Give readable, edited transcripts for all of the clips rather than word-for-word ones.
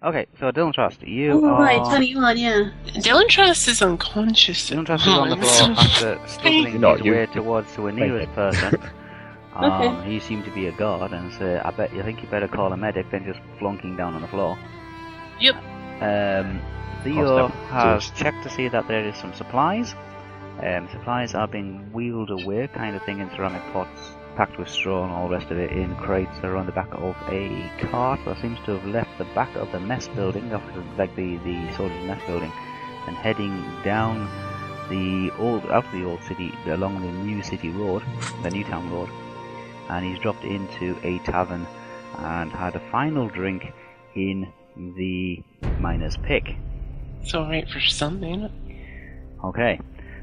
Okay, so Dylan Trust, you Oh, are... right, 21, yeah. Dylan Trust is unconscious. Dylan Trust is on the floor after stumbling his way towards the nearest person. Okay. He seemed to be a guard, and so I think you better call a medic than just flunking down on the floor. Yep. Theo has checked to see that there is some supplies. Supplies are being wheeled away, kind of thing, in ceramic pots, packed with straw and all the rest of it in crates that are on the back of a cart that seems to have left the back of the mess building, like the soldiers' mess building, and heading down out of the old city, along the new city road, the new town road, and he's dropped into a tavern and had a final drink in the miner's pick. It's alright for some, ain't it? Okay.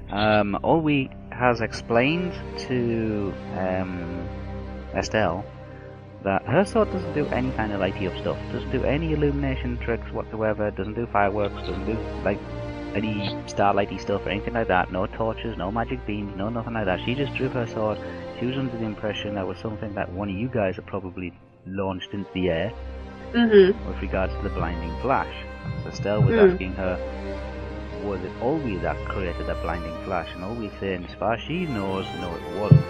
Olwe has explained to Estelle that her sword doesn't do any kind of lighty up stuff, doesn't do any illumination tricks whatsoever, doesn't do fireworks, doesn't do like any starlighty stuff or anything like that, no torches, no magic beams, no nothing like that. She just drew her sword. She was under the impression that was something that one of you guys had probably launched into the air with regards to the blinding flash. So Estelle was asking her, was it Olwe that created that blinding flash? And Olwe saying, as far as she knows, no, it wasn't.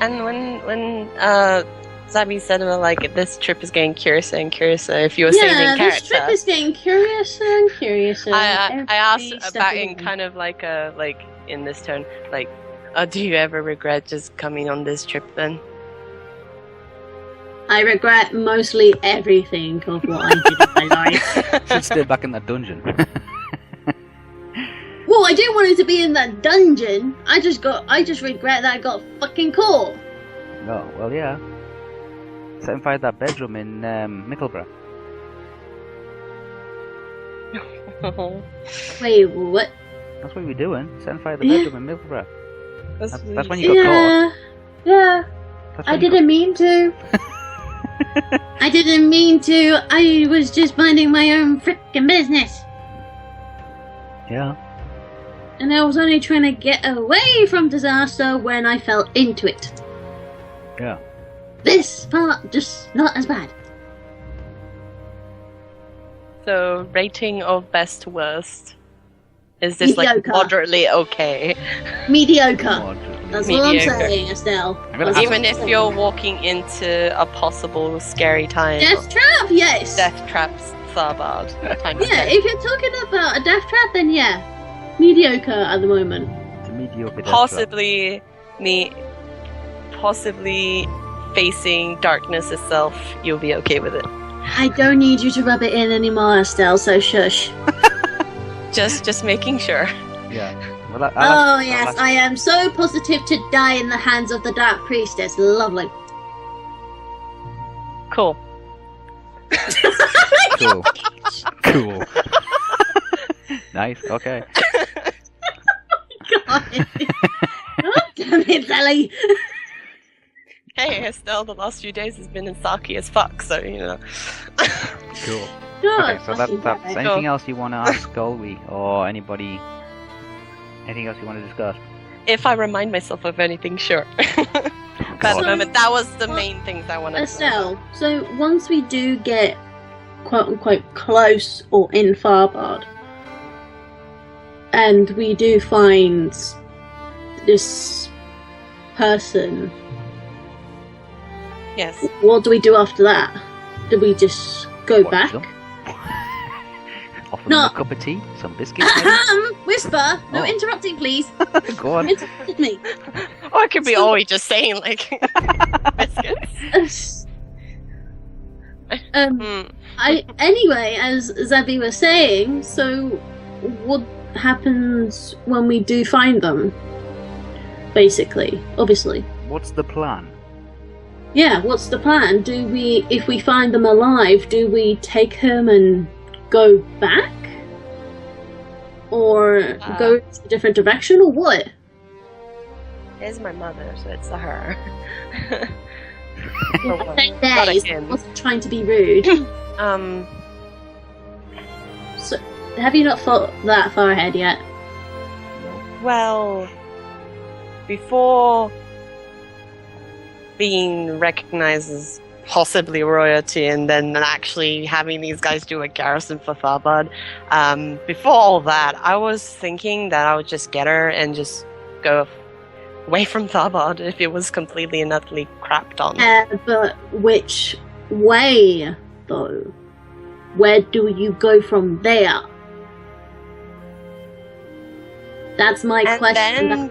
And when Zabby said, well, like, this trip is getting curiouser and curiouser, if you were saving character. Yeah, this trip is getting curiouser and curiouser. I asked about in kind of like in this tone, like, do you ever regret just coming on this trip then? I regret mostly everything of what I did in my life. Should stay back in that dungeon. Well, I didn't want it to be in that dungeon. I just regret that I got fucking caught. No, well, yeah. Set and fire that bedroom in Mickleborough. Wait, what? That's what we were doing. Set and fire the bedroom in Mickleborough. That's when you got caught. Yeah. I didn't mean to. I didn't mean to. I was just minding my own frickin' business. Yeah. And I was only trying to get away from disaster when I fell into it. Yeah. This part, just not as bad. So, rating of best to worst. Is this like Mediocre. moderately okay? Mediocre. That's what I'm Mediocre. saying, Estelle. Even if you're walking into a possible scary time. Death trap, yes. Death traps, Tharbard. Yeah, if you're talking about a death trap, then yeah. Mediocre at the moment. It's a mediocre death Possibly facing darkness itself, you'll be okay with it. I don't need you to rub it in anymore, Estelle, so shush. Just making sure. Yeah. Well, I am so positive to die in the hands of the Dark Priestess. Lovely. Cool. Cool. Nice, okay. God. Oh, damn it, Sally. Hey, Estelle, the last few days has been in Saki as fuck, so, you know. Cool. God, Okay, so that's anything else you want to ask Golby or anybody? Anything else you want to discuss? If I remind myself of anything, sure. But at the moment, that was the main things I wanted to Estelle, so once we do get quote-unquote close or in Farbard, and we do find this person, Yes. what do we do after that? Do we just go Watch back? them. Offer No. them a cup of tea, some biscuits. Whisper! No Oh. interrupting, please. Go on. Interrupted me. Or it could be always just saying, like, biscuits. Anyway, as Zabby was saying, so what happens when we do find them? Basically, obviously. What's the plan? Yeah, what's the plan? If we find them alive, do we take him and go back? Or go in a different direction, or what? It's my mother, so it's a her. I wasn't trying to be rude. So, have you not thought that far ahead yet? Well, before being recognized as possibly royalty, and then actually having these guys do a garrison for Tharbad. Before all that, I was thinking that I would just get her and just go away from Tharbad if it was completely and utterly crapped on. But which way, though? Where do you go from there? That's my question. And then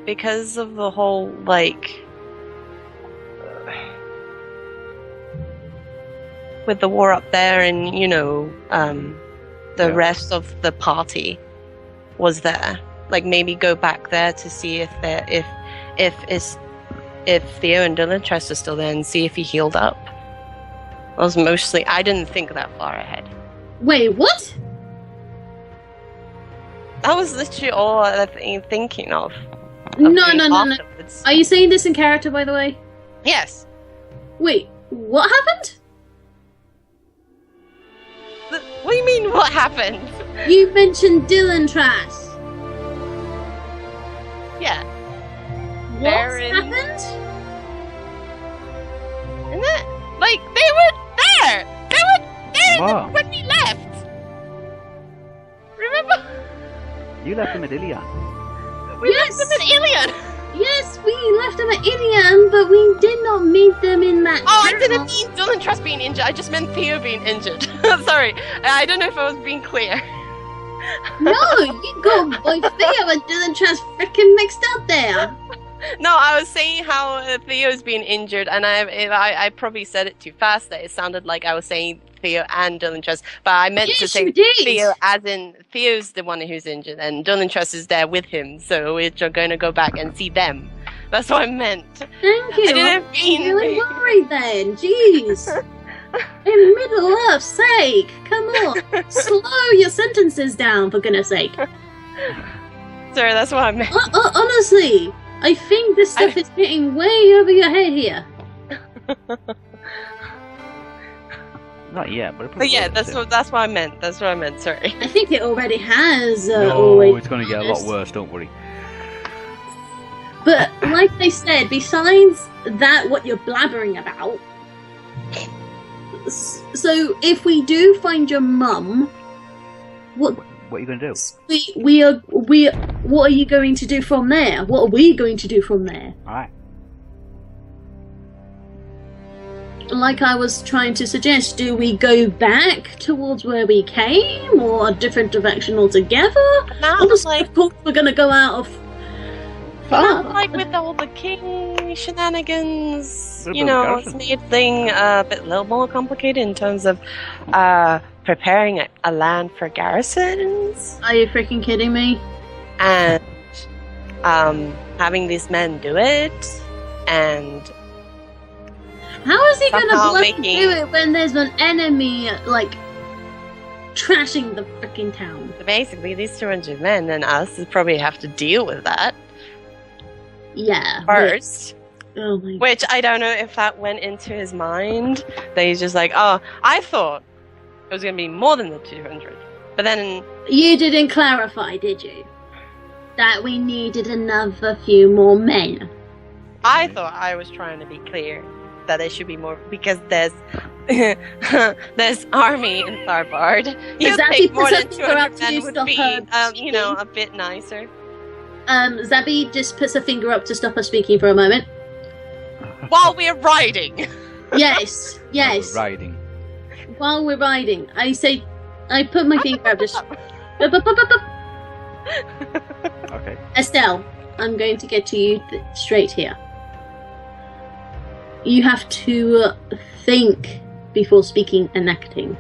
because of the whole, like, with the war up there, and the rest of the party was there. Like, maybe go back there to see if Theo and Dylan Trust are still there, and see if he healed up. I didn't think that far ahead. Wait, what? That was literally all I was thinking of. No. Are you saying this in character, by the way? Yes. Wait, what happened? What do you mean, what happened? You mentioned Dylan Trash. Yeah. What happened? And that, like, they were there! They were there when we left! Remember? You left them at Ilion. We left them at Ilion! Yes, we left them at Ilion, but we did not meet them in that Oh, I didn't mean Dylan Trust being injured. I just meant Theo being injured. Sorry. I don't know if I was being clear. No, you got both Theo and Dylan Trust freaking mixed up there. No, I was saying how Theo's been injured, and I probably said it too fast. That it sounded like I was saying Theo and Dylan Trust, but I meant to say Theo as in Theo's the one who's injured, and Dylan Trust is there with him, so we're going to go back and see them. That's what I meant. Thank you. I didn't mean I'm really worried then. Jeez. In Middle Earth's sake, come on. Slow your sentences down, for goodness sake. Sorry, that's what I meant. Honestly, I think this stuff is getting way over your head here. Not yet, but yeah, that's what I meant. That's what I meant. Sorry. I think it already has. No, it's going to get a lot worse. Don't worry. But like I said, besides that, what you're blabbering about. So if we do find your mum, what are you going to do? What are you going to do from there? What are we going to do from there? Alright. Like I was trying to suggest, do we go back towards where we came, or a different direction altogether? Honestly, of course we're going to go out of... Like with all the king shenanigans, it's made thing a little more complicated in terms of preparing a land for garrisons. Are you freaking kidding me? And having these men do it, and how is he going to bloody do it when there's an enemy trashing the freaking town? So basically, these 200 men and us probably have to deal with that. Yeah. First. Oh my which I don't know if that went into his mind. That he's just like, oh, I thought it was going to be more than the 200. But then... You didn't clarify, did you? That we needed another few more men. I thought I was trying to be clear that there should be more, because there's army in Tharbad. You think more than 200 men would be, a bit nicer. Zabby just puts a finger up to stop her speaking for a moment. While we're riding. Yes. Riding. While we're riding, I put my finger up just. Okay. Estelle, I'm going to get to you straight here. You have to think before speaking and acting.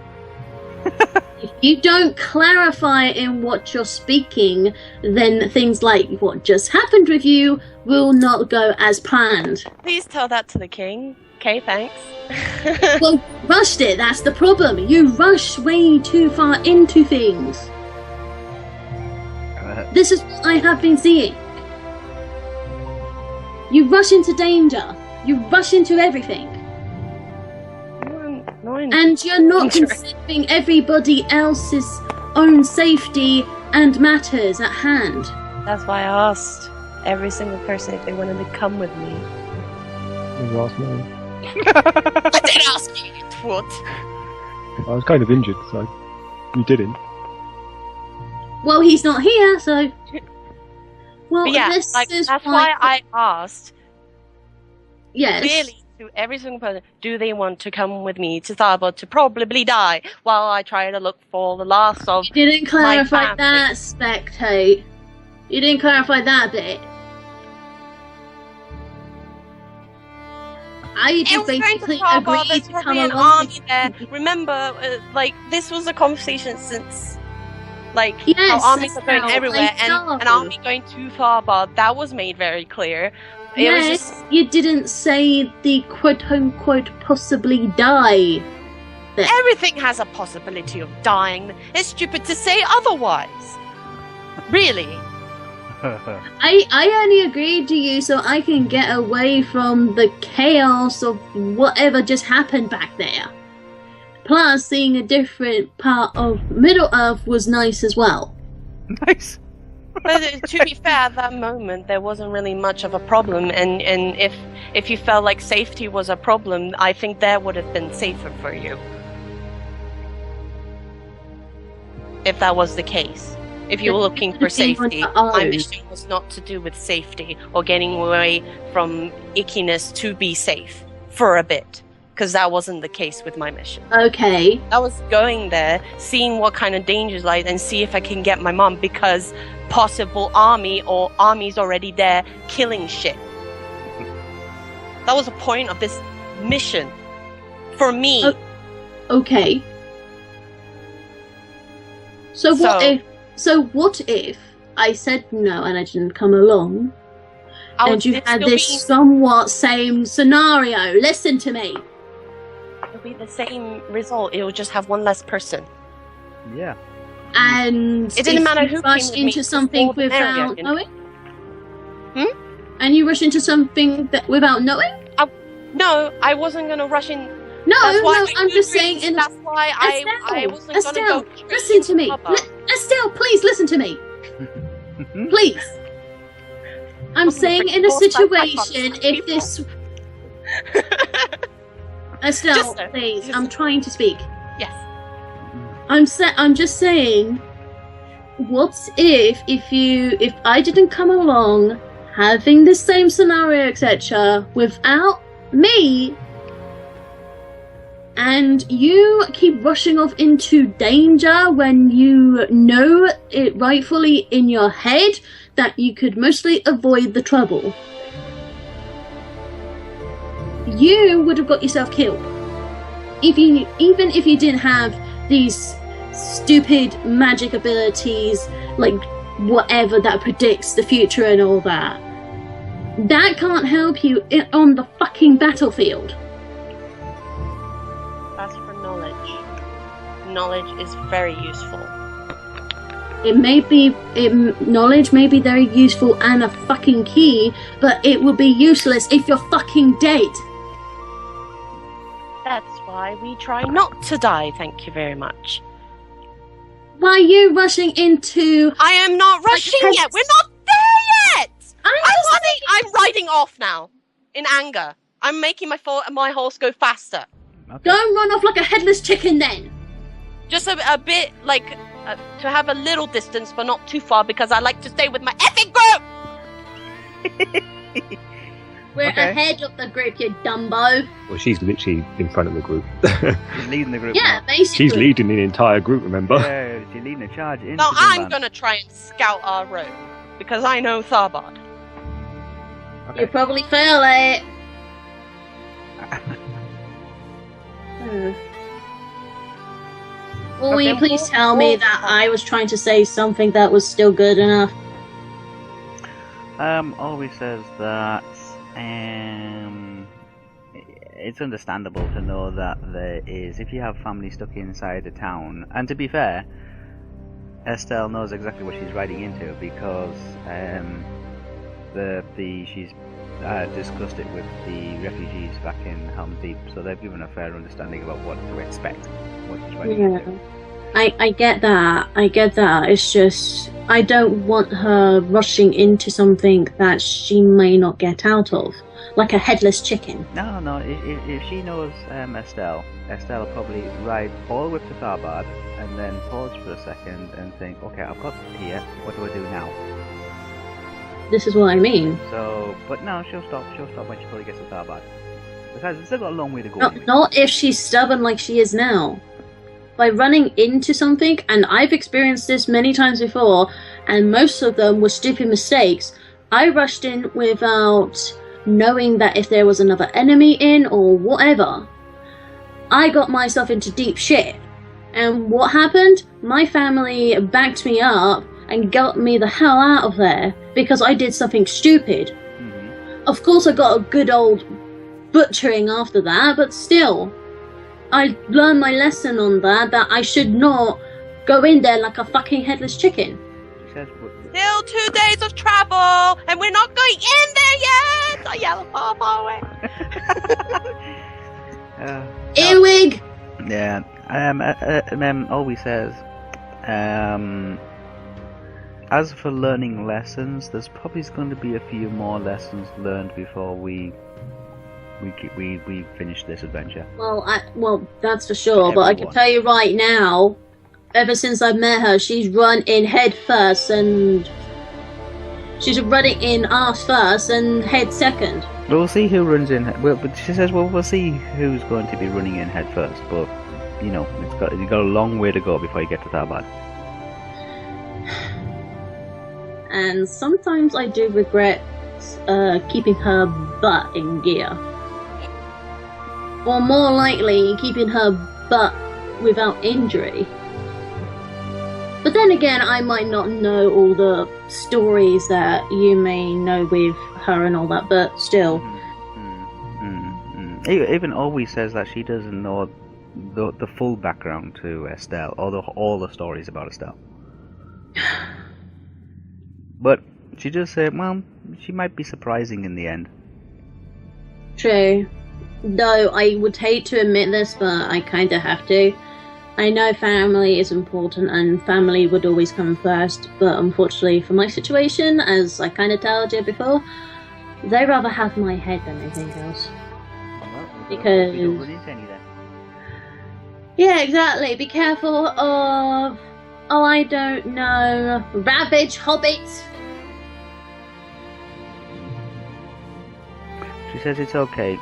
If you don't clarify in what you're speaking, then things like what just happened with you will not go as planned. Please tell that to the king. Okay, thanks. Well, rushed it, that's the problem. You rush way too far into things. This is what I have been seeing. You rush into danger. You rush into everything. And you're not considering everybody else's own safety and matters at hand. That's why I asked every single person if they wanted to come with me. You asked me. I didn't ask you, you twat. I was kind of injured, so you didn't. Well, he's not here, so. Well, But yeah, this like, is that's why I asked Yes. clearly to every single person, do they want to come with me to Starboard to probably die while I try to look for the last of You didn't clarify family. that, Spectate. You didn't clarify that bit. I It just was going basically to Starboard, agreed there's to probably come an along. army there. Remember, like, this was a conversation since, like, Yes, how armies are going Estelle, everywhere, I and know. an army going to Starboard, that was made very clear. It was Yes, just, you didn't say the quote-unquote possibly die. everything has a possibility of dying. It's stupid to say otherwise. Really. I only agreed to you so I can get away from the chaos of whatever just happened back there. Plus, seeing a different part of Middle Earth was nice as well. Nice. But to be fair, at that moment there wasn't really much of a problem, and if you felt like safety was a problem, I think that would have been safer for you. If that was the case. If you were looking for safety, my mission was not to do with safety or getting away from ickiness to be safe for a bit, because that wasn't the case with my mission. Okay. I was going there, seeing what kind of dangers lie, and see if I can get my mom, because possible army or armies already there killing shit. That was the point of this mission for me. Okay. So what if I said no and I didn't come along, and you had this somewhat same scenario? Listen to me. It'll be the same result. It will just have one less person. Yeah. And it didn't matter who rush came into something without knowing. And you rush into something without knowing. No, I wasn't gonna rush in. No, that's I'm just saying. That's why I wasn't Estelle, gonna go. listen to me. Estelle, please listen to me. Please. I'm saying in a situation, if this. Estelle, please. I'm trying to speak. Yes. I'm just saying. What if I didn't come along, having the same scenario, etc., without me? And you keep rushing off into danger when you know it rightfully in your head that you could mostly avoid the trouble. You would have got yourself killed. Even if you didn't have these stupid magic abilities, like whatever that predicts the future and all that. That can't help you on the fucking battlefield. That's for knowledge. Knowledge is very useful. Knowledge may be very useful and a fucking key, but it will be useless if you're fucking dead. That's why we try not to die, thank you very much. Why are you rushing into... I am not rushing yet! We're not there yet! I'm riding off now. In anger. I'm making my horse go faster. Okay. Don't run off like a headless chicken then! Just a bit, like, to have a little distance, but not too far, because I like to stay with my effing group! We're ahead of the group, you dumbo. Well, she's literally in front of the group. She's leading the group. Yeah, now. basically. She's leading the entire group, remember? Yeah, she's leading a charge into Now the I'm Greenland. gonna try and scout our road, because I know Tharbad. Okay. You probably fail at it. Or will you please tell me that I was trying to say something that was still good enough? Always says that it's understandable to know that there is, if you have family stuck inside the town, and to be fair, Estelle knows exactly what she's riding into, because she's discussed it with the refugees back in Helm's Deep, so they've given a fair understanding about what to expect, what she's riding into. I get that. It's just I don't want her rushing into something that she may not get out of, like a headless chicken. No. If she knows Estelle will probably ride all the way to Tharbad and then pause for a second and think, okay, I've got here. What do I do now? This is what I mean. So, but no, she'll stop when she probably gets to Tharbad. Besides, it's still got a long way to go. Not if she's stubborn like she is now. By running into something, and I've experienced this many times before, and most of them were stupid mistakes, I rushed in without knowing that if there was another enemy in or whatever. I got myself into deep shit. And what happened? My family backed me up and got me the hell out of there because I did something stupid. Mm-hmm. Of course I got a good old butchering after that, but still. I learned my lesson on that I should not go in there like a fucking headless chicken. She says, Still 2 days of travel, and we're not going in there yet! I yell far away. Earwig! Yeah. Always says, as for learning lessons, there's probably going to be a few more lessons learned before we finish this adventure. Well, that's for sure. But I can tell you right now, ever since I met her, she's run in head first, and she's running in arse first and head second. We'll see who runs in. Well, but she says, we'll see who's going to be running in head first. But you know, you've got a long way to go before you get to Tharbad. And sometimes I do regret keeping her butt in gear. Or more likely, keeping her butt without injury. But then again, I might not know all the stories that you may know with her and all that, but still. Even Always says that she doesn't know the full background to Estelle, or all the stories about Estelle. But she just said, well, she might be surprising in the end. True. Though I would hate to admit this, but I kinda have to. I know family is important and family would always come first, but unfortunately for my situation, as I kinda told you before, they rather have my head than anything else. Because... We don't run into any then. Yeah, exactly. Be careful of... Oh, I don't know... Ravage hobbits! She says it's okay.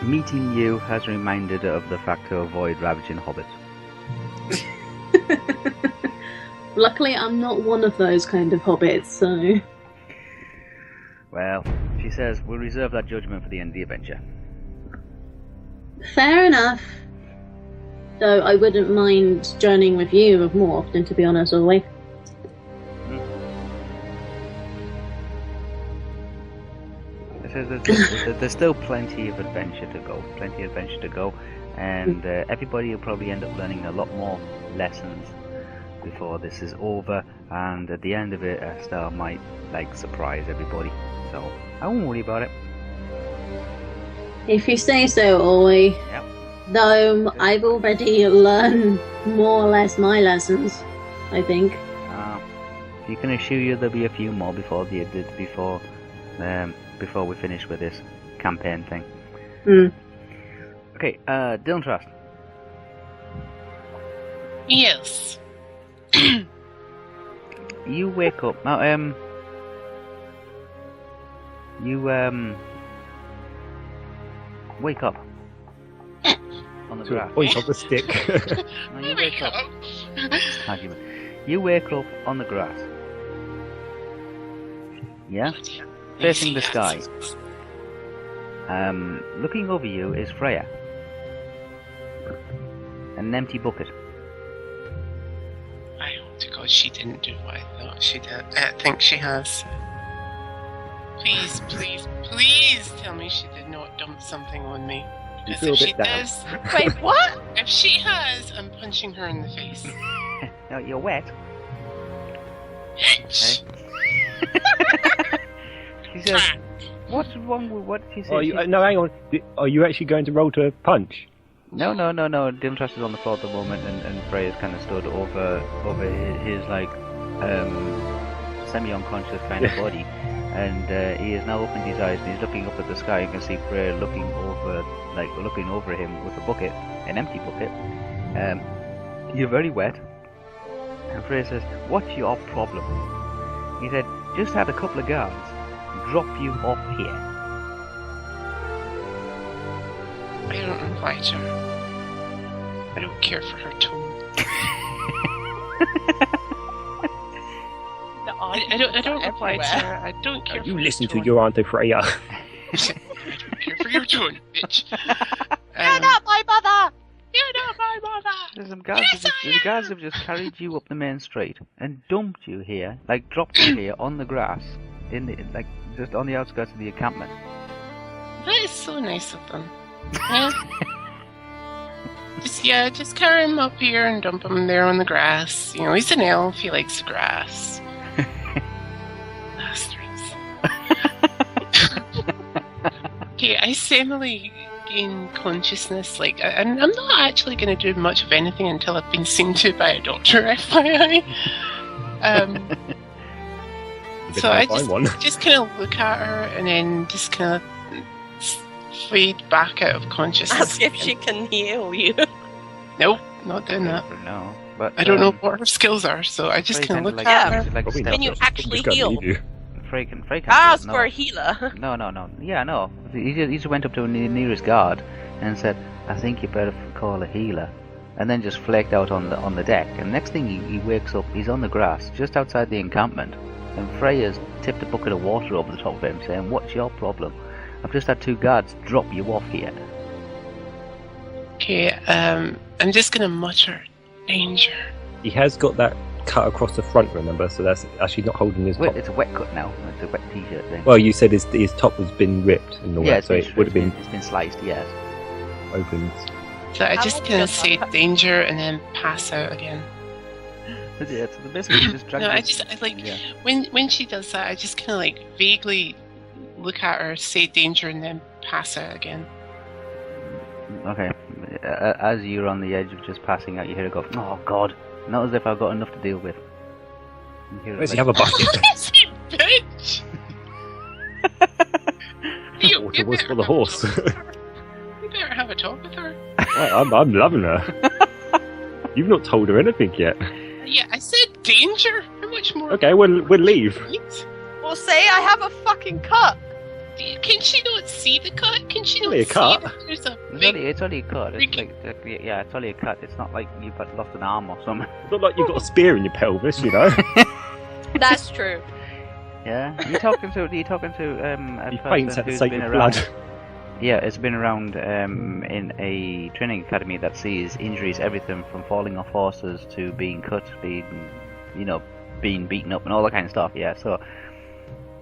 Meeting you has reminded her of the fact to avoid ravaging hobbits. Luckily, I'm not one of those kind of hobbits, so... Well, she says we'll reserve that judgment for the end of the adventure. Fair enough. Though I wouldn't mind journeying with you more often, to be honest, Ollie. There's still plenty of adventure to go, and everybody will probably end up learning a lot more lessons before this is over, and at the end of it, Estelle might surprise everybody, so I won't worry about it. If you say so, Ollie. Yep. Though I've already learned more or less my lessons, I think. You can assure you there'll be a few more before we finish with this campaign thing. Okay, Dylan Trust. Yes. You wake up now. Wake up on the grass. Point on the stick. No, you wake up. You wake up on the grass. Yeah? Facing the sky. Looking over you is Freya. An empty bucket. I hope to God she didn't do what I thought she did. I think she has. Please, please, please tell me she did not dump something on me. Because if she does... Wait, what? If she has, I'm punching her in the face. No, you're wet. Shh. She says, what's wrong with what she said? No, hang on. Are you actually going to roll to punch? No. Dimitras is on the floor at the moment, and Freya's kind of stood over his like semi-unconscious kind of body, and he has now opened his eyes and he's looking up at the sky. You can see Freya looking over him with a bucket, an empty bucket. You're very wet, and Freya says, "What's your problem?" He said, "Just had a couple of guards drop you off here." I don't oblige her. I don't care for her tone. I don't oblige her. I don't care for You her listen tone. to your Auntie Freya. I don't care for your tone, bitch. You're not my mother! You're not my mother! There's some guards, the guards have just carried you up the main street and dumped you here, like dropped you here on the grass, like just on the outskirts of the encampment. That is so nice of them. Yeah. just carry him up here and dump him there on the grass. You know, he's an elf, he likes the grass. Bastards. Okay, I suddenly gain consciousness. Like, I'm not actually going to do much of anything until I've been seen to by a doctor, FYI. So I just kind of look at her and then just kind of fade back out of consciousness. Ask if she can heal you. Nope, not doing that. No, but I don't know what her skills are, so I just kind of look like, at her. like Can you actually heal? Frey can Ask no. for a healer. No. Yeah, no. He just went up to the nearest guard and said, "I think you better call a healer," and then just flaked out on the deck. And next thing he wakes up, he's on the grass just outside the encampment, and Freya's tipped a bucket of water over the top of him, saying, "What's your problem? I've just had 2 guards drop you off here." Okay, I'm just gonna mutter, "Danger." He has got that cut across the front, remember? So that's actually not holding his top. It's a wet cut now. It's a wet t-shirt thing. Well, you said his top has been ripped and all that, so it would have been It's been sliced, yes. opened. So I just kind of say "danger" and then pass out again. Yeah, so basically just drag No, I this- like yeah. when she does that, I just kind of like vaguely look at her, say "danger," and then pass out again. Okay. As you're on the edge of just passing out, you hear her go, "Oh God!" Not as if I've got enough to deal with. You hear it Does he like- have a bucket? Crazy bitch! Water was for the horse. You better have a talk with her. I'm loving her. You've not told her anything yet. Yeah, I said danger. How much more? Okay, we'll leave. Right? Well, say I have a fucking cut. Can she not see the cut? Can she not Only a see cut. that there's a big... It's only a cut. It's freaking- yeah, it's only a cut. It's not like you've lost an arm or something. It's not like you've got a spear in your pelvis, you know. That's true. Yeah. You're talking to a He person faints at the who's sight been of around. blood. Yeah, it's been around in a training academy that sees injuries, everything from falling off horses to being cut, being beaten up and all that kind of stuff. Yeah, so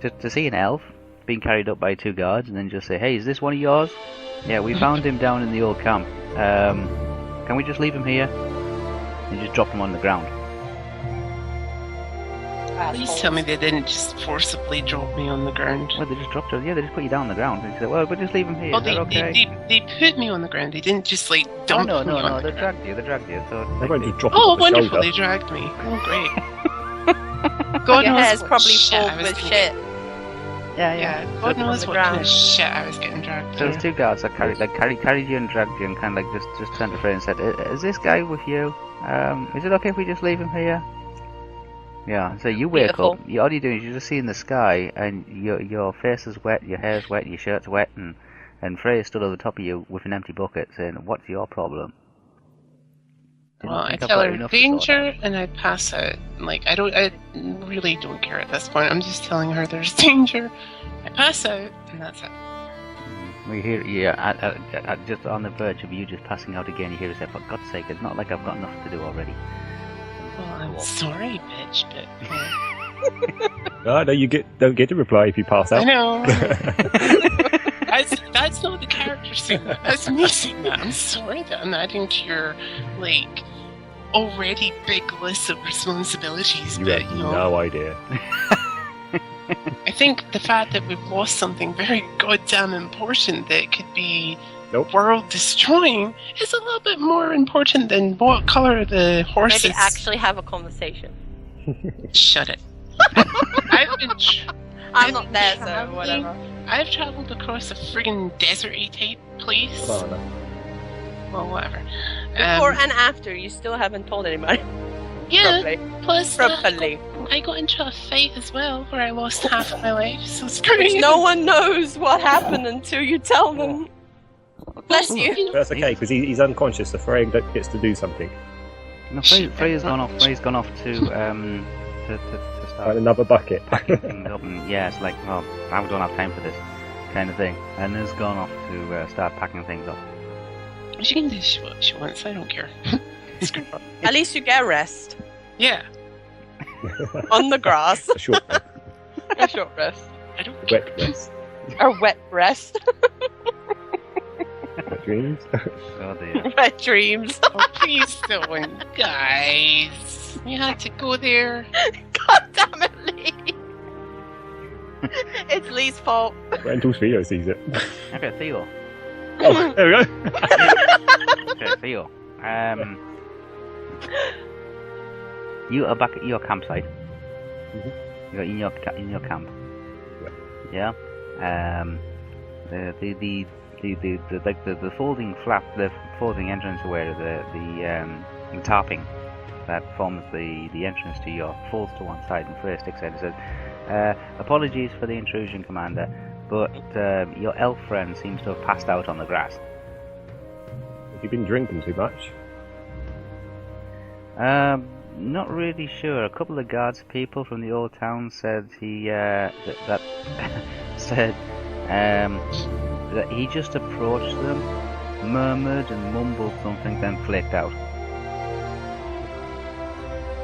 to see an elf being carried up by 2 guards and then just say, "Hey, is this one of yours?" "Yeah, we found him down in the old camp. Can we just leave him here?" And just drop him on the ground. Please tell me they didn't just forcibly drop me on the ground. Well, they just dropped her. Yeah, they just put you down on the ground. And said, "Well, we'll just leave him here. Oh, Is that okay?" they put me on the ground. They didn't just like dump no, me on they the ground. dragged you. So They won't just drop Oh, it on the wonderful! shoulder. They dragged me. Oh, great. God Your knows hair's what probably shit full I was with gonna shit. Yeah, God So- knows the what kind ground. of shit I was getting dragged So through. there's 2 guards that carried you and dragged you and kind of like just turned to Freya and said, "Is this guy with you? Is it okay if we just leave him here?" Yeah. So you wake Beautiful. up. All you're doing is you're just seeing the sky, and your face is wet, your hair's wet, your shirt's wet, and Freya stood over the top of you with an empty bucket, saying, "What's your problem?" Well, I think I've tell got her enough to sort danger, and I pass out. Like I really don't care at this point. I'm just telling her there's danger. I pass out, and that's it. We hear, just on the verge of you just passing out again. You hear her say, "For God's sake, it's not like I've got enough to do already." Well, I'm sorry, bitch, but No, you don't get to reply if you pass I out. know. That's not the character saying that. That's me saying that. I'm sorry that I'm adding to your like already big list of responsibilities. You But have you know, no idea. I think the fact that we've lost something very goddamn important that could be Nope. world destroying is a little bit more important than what color the horses. Maybe actually have a conversation. Shut it. I'm not there, so whatever. I've traveled across a friggin' deserty type place. Oh, no. Well, whatever. Before and after, you still haven't told anybody. Yeah. Probably. Plus, Properly. I got into a fight as well where I lost half of my life. So screw Which you. no one knows what happened until you tell them. Bless you. That's okay, because he's unconscious, so Freya gets to do something. No, Freya's gone off. Freya's gone off to start Find another bucket. packing things up, and yeah, it's like, well, I don't have time for this kind of thing. And has gone off to start packing things up. She can do what she wants. I don't care. Screw her. At least you get rest. Yeah. On the grass. A short rest. A short rest. I don't care. Wet rest. A wet rest. Wet dreams. Oh dear. Wet dreams. Oh, please don't, guys. You had to go there. God damn it, Lee. It's Lee's fault. Wait until Theo sees it. Okay, Theo. Oh, there we go. Okay, Theo. You are back at your campsite. Mhm. You're in your camp. Yeah. The folding flap, the folding entrance where the tarping that forms the entrance to your falls to one side, and Freya sticks out and says, "Apologies for the intrusion, Commander, but your elf friend seems to have passed out on the grass." Have you been drinking too much? Not really sure. A couple of guards people from the old town said that said that he just approached them, murmured and mumbled something, then flaked out.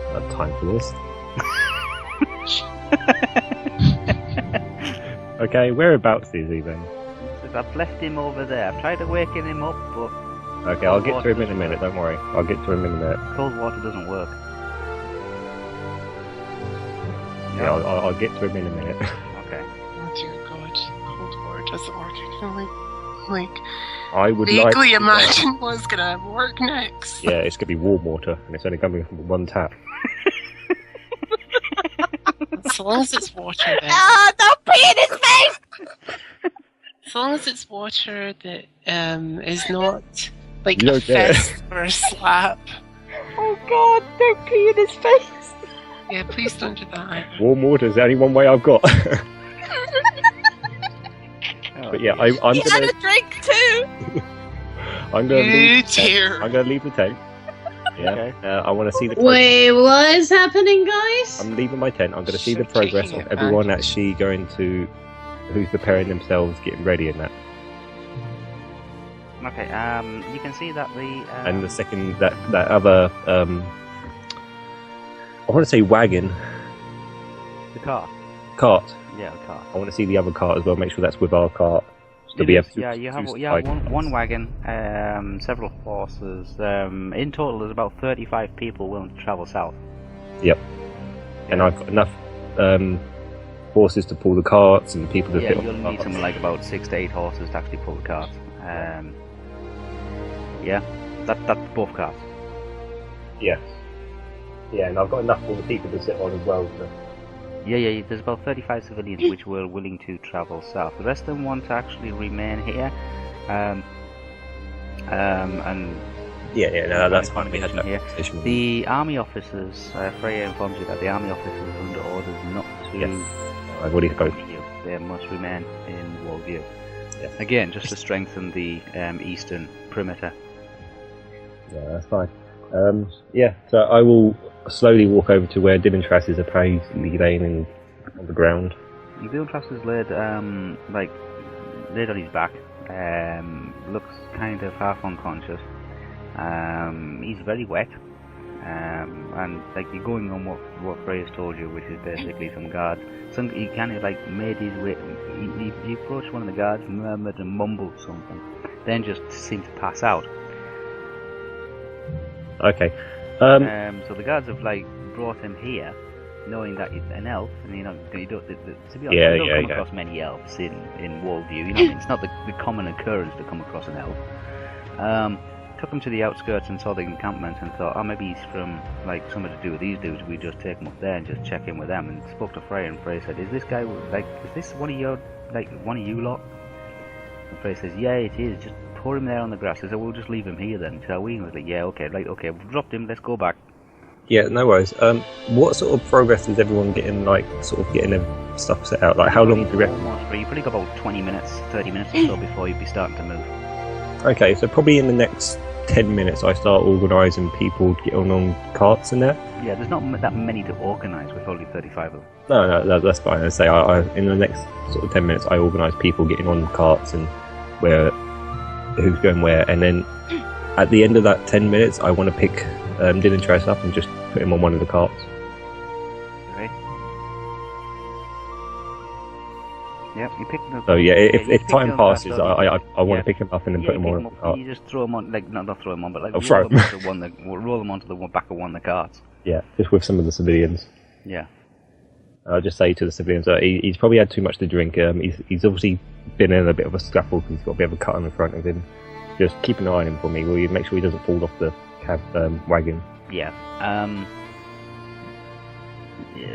I have time for this. Okay, whereabouts is he then? I've left him over there. I've tried to waken him up, but Okay, I'll get to him in a minute, don't worry. I'll get to him in a minute. cold water doesn't work. Yeah, I'll get to him in a minute. Okay. Oh dear God, cold water doesn't work. I can like I would vaguely like to imagine what's gonna work next. Yeah, it's gonna be warm water, and it's only coming from one tap. So long as it's water, then. Ah, don't pee in his face! So long as it's water that is not like You a don't get it. fist or a slap. Oh God, don't pee in his face! Yeah, please don't do that either. Warm water is the only one way I've got. But yeah, I'm He had gonna a drink too! I'm gonna leave. Dear. I'm gonna leave the tent. Yeah. Okay. I want to see the. Wait, what is happening, guys? I'm leaving my tent. I'm going to see the Taking progress of it everyone back. actually going to, who's preparing themselves, getting ready, and that. Okay. You can see that the And the second that other, I want to say wagon, the cart. cart. Yeah, the cart. I want to see the other cart as well. Make sure that's with our cart. To It be is, able to yeah, you have supply one wagon, several horses. In total, there's about 35 people willing to travel south. Yep. And I've got enough horses to pull the carts and people to Yeah, fit on you'll the need carts. something like about 6 to 8 horses to actually pull the cart. Yeah, that's both carts. Yeah. Yeah, and I've got enough for the people to sit on as well. So. Yeah, there's about 35 civilians which were willing to travel south. The rest of them want to actually remain here. And Yeah, no, that's fine. We had that here. conversation. The army officers, Freya informs you that the army officers are under orders not to Yes. I've already spoken. Wallview. They must remain in Wallview. Yes. Again, just to strengthen the eastern perimeter. Yeah, that's fine. Yeah, so I will slowly walk over to where Dimintras is apparently laying on the ground. Dimintras is laid on his back. Looks kind of half unconscious. He's very wet. And like you're going on what Freya's told you, which is basically some guards. He kind of like made his way. He approached one of the guards, murmured and mumbled something, then just seemed to pass out. Okay. So the guards have like brought him here, knowing that you're an elf, and you don't, to be honest, Yeah, you don't yeah, come across many elves in Worldview. You know, what I mean, it's not the common occurrence to come across an elf. Took him to the outskirts and saw the encampment and thought, oh, maybe he's from like something to do with these dudes. We just take him up there and just check in with them. And spoke to Frey, and Frey said, "Is this guy like? Is this one of your one of you lot?" And Frey says, "Yeah, it is. Just pour him there on the grass." I said, "We'll just leave him here then, shall we?" And I was like, "Yeah, okay, right, okay. We've dropped him. Let's go back." Yeah, no worries. What sort of progress is everyone getting? Like, sort of getting their stuff set out. Like, how long do you reckon? Almost free. You probably got about 20 minutes, 30 minutes or so before you'd be starting to move. Okay, so probably in the next 10 minutes I start organising people to get on carts in there. Yeah, there's not that many to organise with only 35 of them. No, that's fine. I say in the next sort of 10 minutes I organise people getting on carts and who's going where, and then at the end of that 10 minutes I want to pick Dylan Trace up and just put him on one of the carts. Okay. Yep, you pick them up. So yeah, if time them passes, fast, I want to pick him up and then put him on the cart. You just throw them on, like not throw them on, but like throw roll them onto the back of one of the carts. Yeah, just with some of the civilians. Yeah. I'll just say to the civilians that he's probably had too much to drink. He's obviously been in a bit of a scuffle because he's got a bit of a cut on the front of him. Just keep an eye on him for me. Will you make sure he doesn't fall off the cab wagon? Yeah.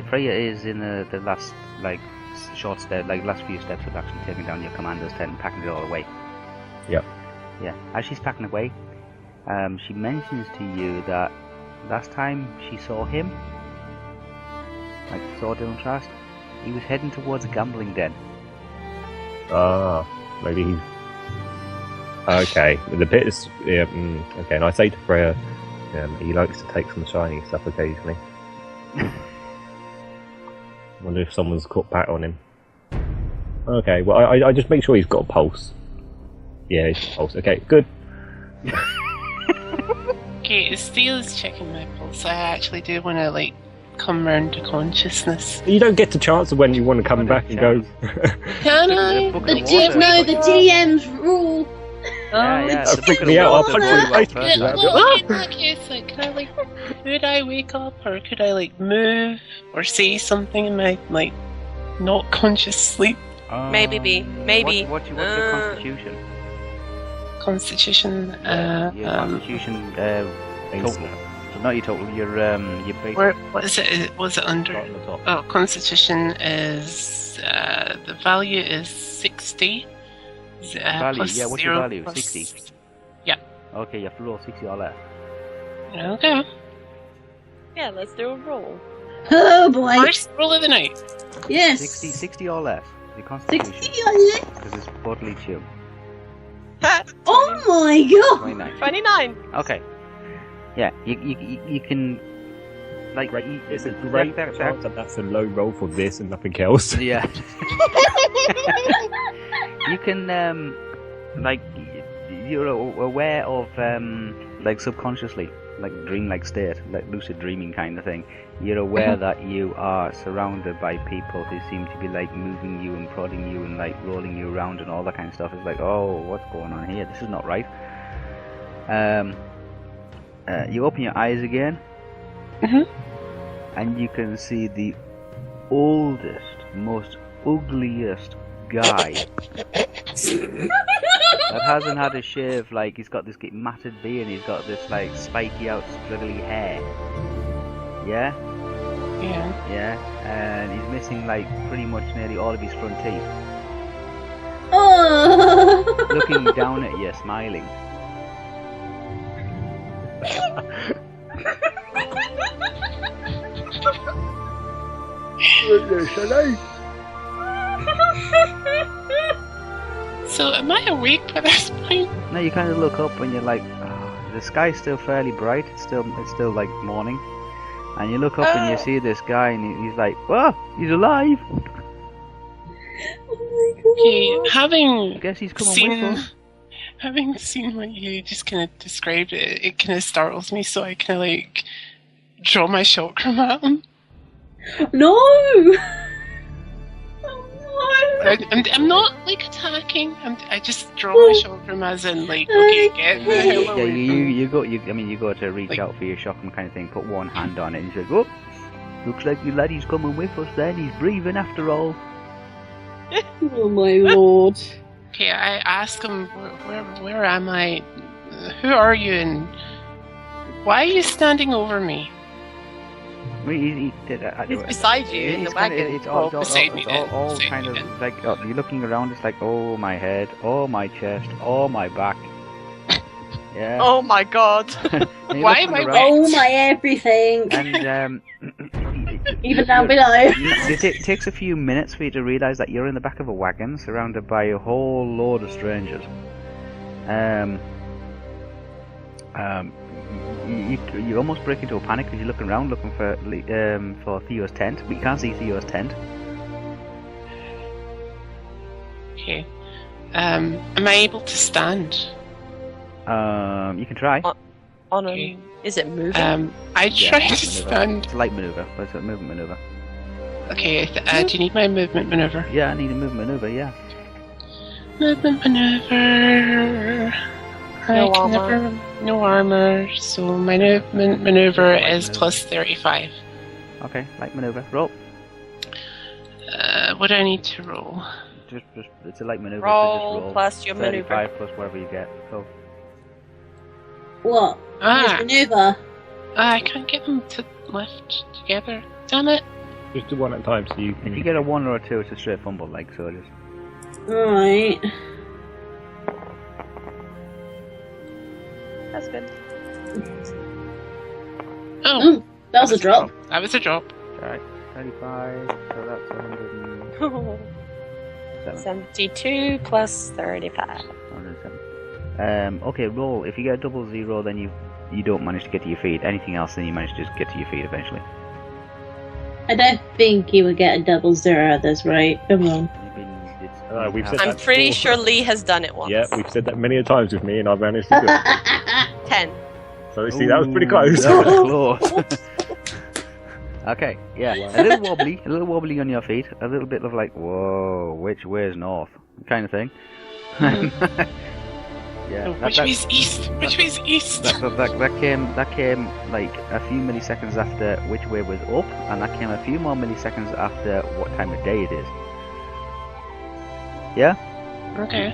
Freya is in the last short step, last few steps of actually taking down your commander's tent and packing it all away. Yep. Yeah. As she's packing away, she mentions to you that last time she saw him, saw Dylan Trask, he was heading towards a gambling den. Ah, maybe he's... Okay, the pit is... Yeah, okay, and I say to Freya, he likes to take some shiny stuff occasionally. I wonder if someone's caught pat on him. Okay, well, I just make sure he's got a pulse. Yeah, he's got a pulse. Okay, good. Okay, Steele's checking my pulse. I actually do want to, come round to consciousness. You don't get the chance of when you want to come back and go... Can I? The DM's rule. Yeah, That freaked me out. I'll punch you in the face. Well, in that case, can I, could I wake up, or could I, move, or say something in my, not conscious sleep? Maybe. What's your constitution? Constitution, Your constitution, total. So not your total, your base. What is it? Was it under? On the top. Oh, Constitution is, the value is 60. Value, yeah, what's your value? Plus... 60? Yeah. Okay, you have to roll 60 or less. Okay. Yeah, let's do a roll. Oh boy. First roll of the night. Yes. 60 or less. Your constitution. 60 or less. Because it's bodily chill. Oh my god. 29. 29. Okay. Yeah, you can... It's a great chance that that's a low roll for this and nothing else. Yeah. You can, you're aware of, subconsciously, dream-like state, lucid dreaming kind of thing. You're aware that you are surrounded by people who seem to be, moving you and prodding you and, rolling you around and all that kind of stuff. It's oh, what's going on here? This is not right. You open your eyes again, and you can see the oldest, most ugliest guy that hasn't had a shave. He's got this matted beard, he's got this spiky out struggly hair. Yeah, and he's missing pretty much nearly all of his front teeth. Oh. Looking down at you, smiling. So, am I awake by this point? No, you kind of look up and you're the sky's still fairly bright. It's still morning, and you look up and you see this guy, and he's whoa, he's alive. Oh my god. Okay, having I guess he's come on with us. Having seen what you just kind of described, it kind of startles me, so I kind of draw my chakram at him. No! I'm not attacking. I just draw my chakram as in okay, get the hell away. You go to reach out for your chakram kind of thing. Put one hand on it and you say, "Whoop!" Looks like your laddie's coming with us then. He's breathing after all. Oh my lord. Okay, I ask him, where am I? Who are you, and why are you standing over me? He's beside you in the wagon. It's all beside me then. all Beside kind me of then. like you're looking around. It's like, oh, my head, oh, my chest, oh, my back. Yeah. Oh my god. And you're Why looking am I around, Oh my everything. And Even down below. it takes a few minutes for you to realise that you're in the back of a wagon, surrounded by a whole load of strangers. You almost break into a panic because you're looking around looking for Theo's tent, but you can't see Theo's tent. Okay. Am I able to stand? You can try. On Okay. Is it moving? I Yeah, try to maneuver. stand. It's a light maneuver, but it's a movement maneuver. Okay, do you need my movement maneuver? Yeah, I need a movement maneuver. Yeah. Movement maneuver. No armor. No armor, so my movement maneuver is plus 35. Okay, light maneuver. Roll. What do I need to roll? Just it's a light maneuver. Roll so just roll plus your 35 maneuver. plus whatever you get. So What? Ah, Maneuver. I can't get them to lift together. Damn it. Just do one at a time so you if can. you get a 1 or a 2, it's a straight fumble. Like so, just. Alright. That's good. Oh, That was a drop. that was a drop. Alright, 35. So that's 107. 72 plus 35. 107. Okay, roll. If you get a 00, then you don't manage to get to your feet. Anything else, then you manage to just get to your feet eventually. I don't think you would get a 00 at this rate. Come on. We've said I'm that pretty before. sure Lee has done it once. Yeah, we've said that many a times with me, and I've managed to do it. 10. So see, that was pretty close. That was close. Okay, yeah, a little wobbly on your feet, a little bit of like, whoa, which way's north, kind of thing. Yeah, Which way's east? Which way's east? that came like a few milliseconds after which way was up, and that came a few more milliseconds after what time of day it is. Yeah. Okay.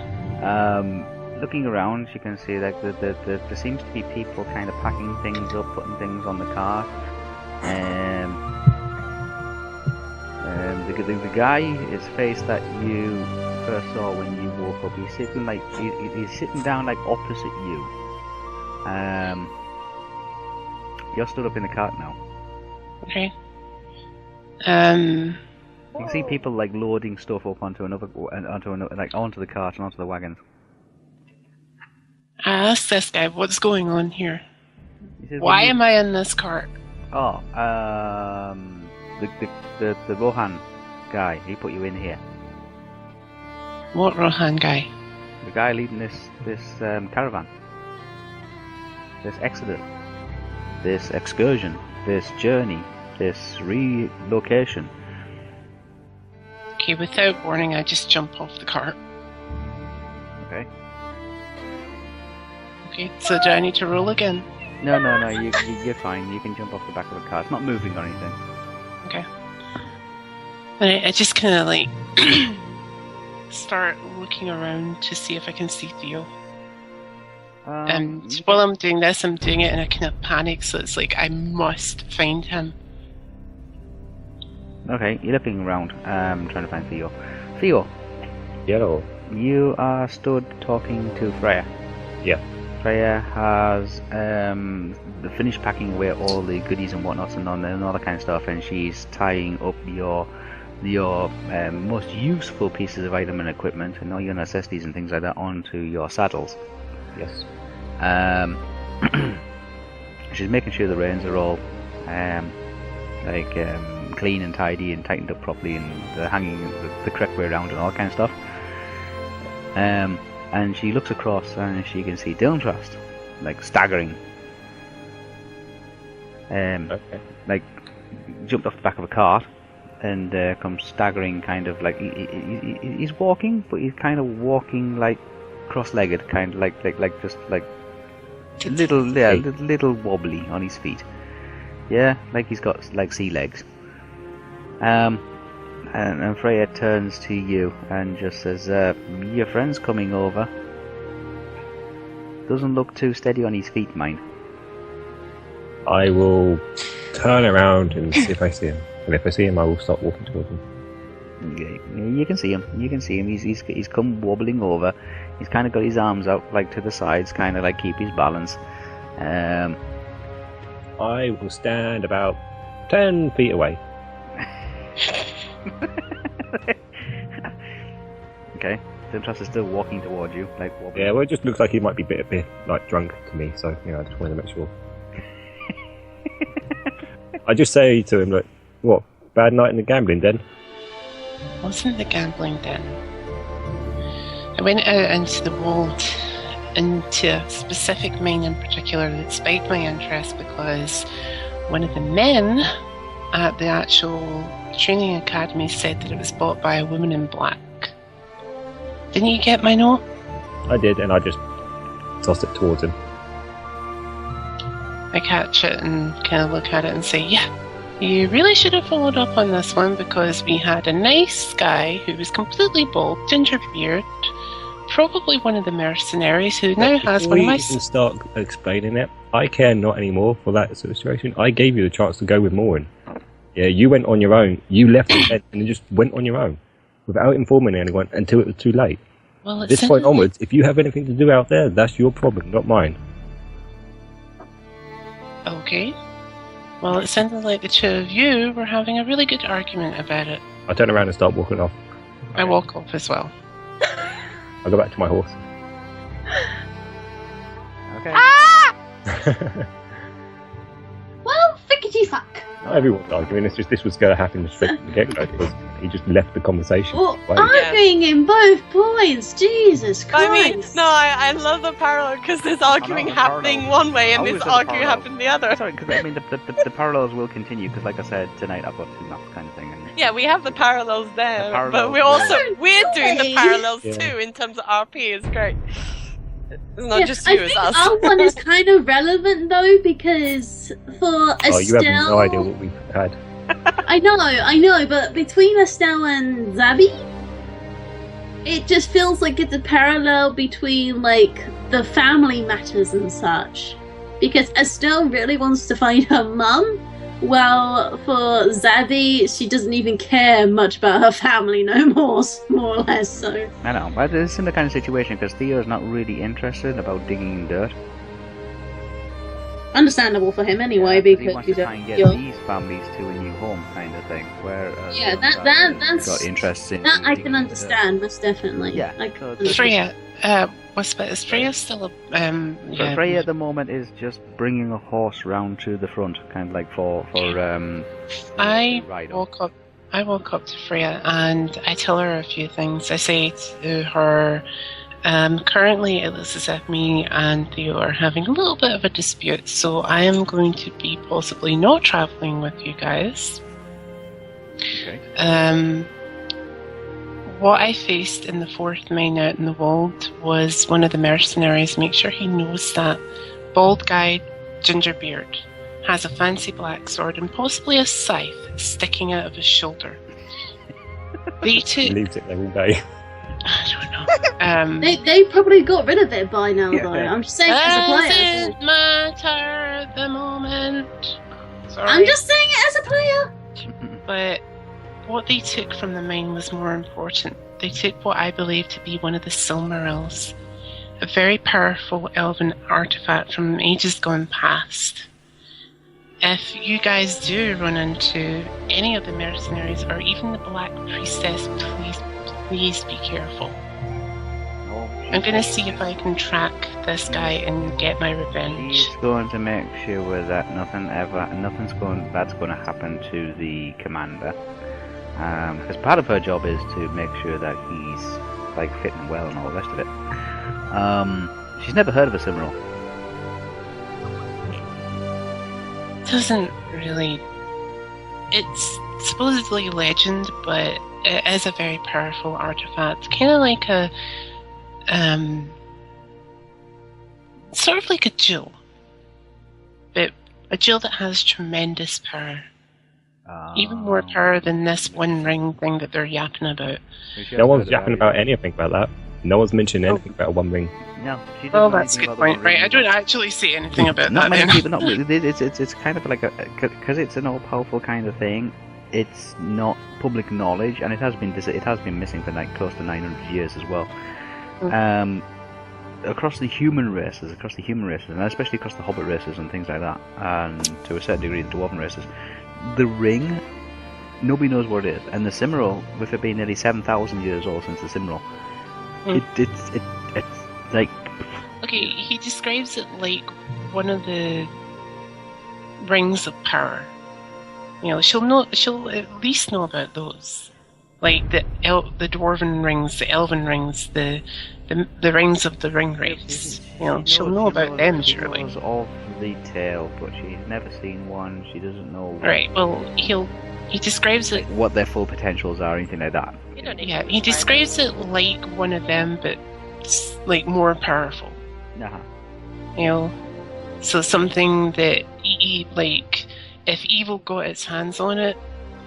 Looking around, you can see that there seems to be people kind of packing things up, putting things on the cart. The guy, his face that you first saw when you woke up, he's sitting like he's sitting down like opposite you. You're stood up in the cart now. Okay. You can see people like loading stuff up onto another, like onto the cart and onto the wagons. I asked this guy, what's going on here? He says, Why am I in this cart? Oh, the Rohan guy, he put you in here. What Rohan guy? The guy leading this caravan, this exodus, this excursion, this journey, this relocation. Okay, without warning, I just jump off the cart. Okay. Okay, so do I need to roll again? No, you're fine. You can jump off the back of the car. It's not moving or anything. Okay. I just kind of like start looking around to see if I can see Theo. And while I'm doing this, I'm doing it in a kind of panic, so it's like I must find him. Okay, you're looking around, trying to find Theo. Theo, Yellow. you are stood talking to Freya. Yeah. Freya has finished packing away all the goodies and whatnots and all that kind of stuff, and she's tying up your most useful pieces of item and equipment and all your necessities and things like that onto your saddles. Yes. She's making sure the reins are all clean and tidy and tightened up properly, and they're hanging the correct way around and all that kind of stuff. And she looks across and she can see Dylan like staggering. Okay. Like jumped off the back of a cart and comes staggering, kind of like he's walking, but he's kind of walking like cross-legged, kind of like just like little wobbly on his feet. Yeah, like he's got like sea legs. And Freya turns to you and just says, your friend's coming over. Doesn't look too steady on his feet, mind. I will turn around and see if I see him. And if I see him, I will start walking towards him. Okay. You can see him. He's come wobbling over. He's kind of got his arms out, like to the sides, kind of like keep his balance. I will stand about 10 feet away. Okay. Zimtras is still walking towards you, like wobbling. Yeah, well, it just looks like he might be a bit like drunk to me, so I just wanted to make sure. I just say to him, like, what? Bad night in the gambling den? Wasn't the gambling den. I went out into the world, into a specific mine in particular that spiked my interest because one of the men at the actual training academy said that it was bought by a woman in black. Didn't you get my note? I did, and I just tossed it towards him. I catch it and kind of look at it and say, yeah, you really should have followed up on this one because we had a nice guy who was completely bald, ginger beard, probably one of the mercenaries who now has one of my... Before you can start explaining it, I care not anymore for that situation. I gave you the chance to go with Morin. Yeah, you went on your own. You left the bed and just went on your own without informing anyone until it was too late. Well, at this point onwards, if you have anything to do out there, that's your problem, not mine. Okay. Well, it sounded like the two of you were having a really good argument about it. I turn around and start walking off. I walk off as well. I go back to my horse. Okay. Ah! Well, fickety fuck. Not everyone's arguing, it's just this was going to happen straight from the get-go because he just left the conversation. Well, arguing in both points, Jesus Christ. I mean, no, I love the parallel because there's arguing happening one way and there's arguing happening the other. Sorry, because I mean the parallels will continue because, like I said tonight, I've got two maps kind of thing. And Yeah, we have the parallels there, The parallels but we're doing the Yay. parallels Yeah. too in terms of RP. It's great. It's not just I you, it's think us. our one is kind of relevant though because for Estelle, Oh, you have no idea what we've had. I know, but between Estelle and Zabi, it just feels like it's a parallel between like the family matters and such. Because Estelle really wants to find her mum, while for Zabi, she doesn't even care much about her family no more, more or less. So I know, but it's in the kind of situation because Theo's not really interested about digging in dirt. understandable for him anyway, Yeah, because he wants to try and get these families to a new home, kind of thing. Whereas yeah, that's got interests in that I digging can in the dirt. understand most definitely. Yeah, I can so understand. Freya, is Freya still a... So Freya at the moment is just bringing a horse round to the front, kind of like for I ride on. walk up to Freya and I tell her a few things. I say to her, currently it looks as if me and Theo are having a little bit of a dispute, so I am going to be possibly not travelling with you guys. Okay. What I faced in the fourth mine out in the world was one of the mercenaries. Make sure he knows that bald guy, ginger beard, has a fancy black sword and possibly a scythe sticking out of his shoulder. They took... He leaves it there all day. I don't know. They probably got rid of it by now, Yeah. though. I'm just saying as a player. Doesn't matter at the moment. Sorry. I'm just saying it as a player. But what they took from the mine was more important. They took what I believe to be one of the Silmarils, a very powerful elven artifact from ages gone past. If you guys do run into any of the mercenaries or even the Black Priestess, please be careful. I'm gonna see if I can track this guy and get my revenge. She's going to make sure that nothing's bad's going to happen to the commander. Because part of her job is to make sure that he's like fit and well and all the rest of it. She's never heard of a Silmaril. Doesn't really... It's supposedly legend, but it is a very powerful artifact. Kind of like a... sort of like a jewel. But a jewel that has tremendous power. Even more power than this one ring thing that they're yapping about. No one's yapping about anything about that. No one's mentioned anything about a one ring. No, she Oh, doesn't that's a good point. Right, I don't actually say anything about not that. many Then. people. Not really. It's kind of like because it's an all-powerful kind of thing. It's not public knowledge, and it has been missing for like close to 900 years as well. Across the human races, and especially across the Hobbit races and things like that, and to a certain degree the Dwarven races, the ring, nobody knows what it is. And the Cimmeral, with it being nearly 7,000 years old since the Cimmeral, it's like... Okay, he describes it like one of the rings of power. You know, she'll at least know about those. Like the Dwarven rings, the Elven rings, the rings of the ring race. You know, she'll know about them, surely. She knows of the tale, but she's never seen one. She doesn't know. Right. Well, he describes it what their full potentials are, anything like that. Yeah, he describes it like one of them, but like more powerful. You know, so something that like if evil got its hands on it,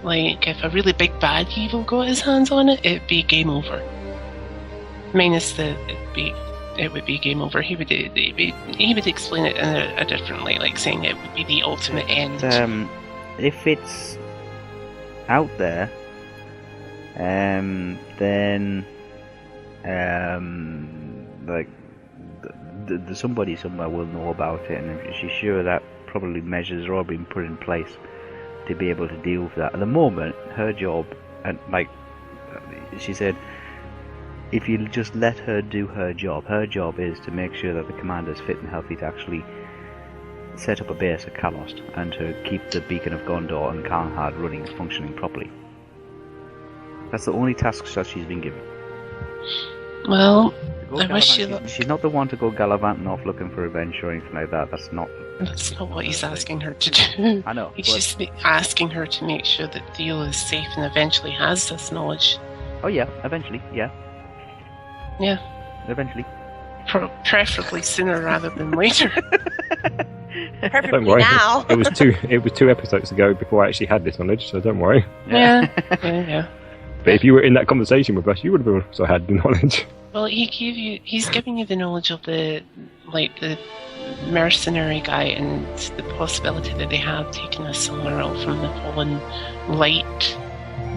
like if a really big bad evil got his hands on it, it'd be game over. Minus it would be game over. He would explain it in a different way, like saying it would be the ultimate end. If it's out there, then like somebody somewhere will know about it, and she's sure that probably measures are all being put in place to be able to deal with that. At the moment, her job, and like she said, if you just let her do her job is to make sure that the commander's fit and healthy to actually set up a base at Kalos and to keep the Beacon of Gondor and Karnhad running, functioning properly. That's the only tasks that she's been given. Well, I wish she's not the one to go gallivanting off looking for revenge or anything like that. That's not what he's asking her to do. I know. He's just asking her to make sure that Theo is safe and eventually has this knowledge. Oh yeah, eventually, yeah. Yeah. Eventually. Preferably sooner rather than later. Preferably don't worry. now. It was 2 episodes ago before I actually had this knowledge, so don't worry. Yeah. But if you were in that conversation with us, you would have also had the knowledge. Well, he's giving you the knowledge of the mercenary guy and the possibility that they have taken a Silmaril from the fallen light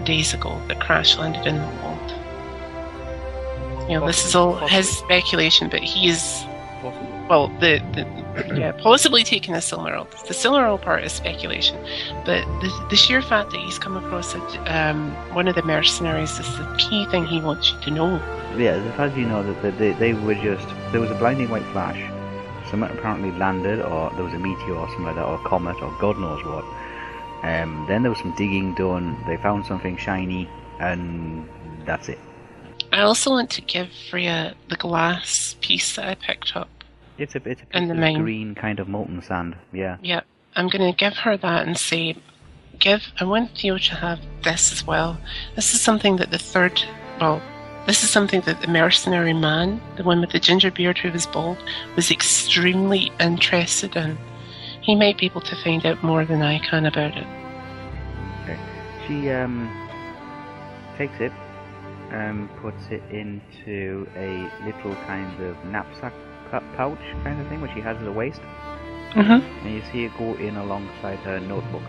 days ago that crash landed in the world. You know, this is all his speculation, but he is possibly taking a Silmaril. The Silmaril part is speculation, but the sheer fact that he's come across one of the mercenaries is the key thing he wants you to know. Yeah, the fact you know that they were just, there was a blinding white flash, someone apparently landed, or there was a meteor or something like that, or a comet, or God knows what. Then there was some digging done, they found something shiny, and that's it. I also want to give Freya the glass piece that I picked up. It's a piece of green kind of molten sand, yeah. Yeah, I'm going to give her that and say, I want Theo to have this as well. This is something that this is something that the mercenary man, the one with the ginger beard who was bald, was extremely interested in. He might be able to find out more than I can about it. Okay. She takes it and puts it into a little kind of knapsack pouch kind of thing, which she has at the waist. And you see it go in alongside her notebook.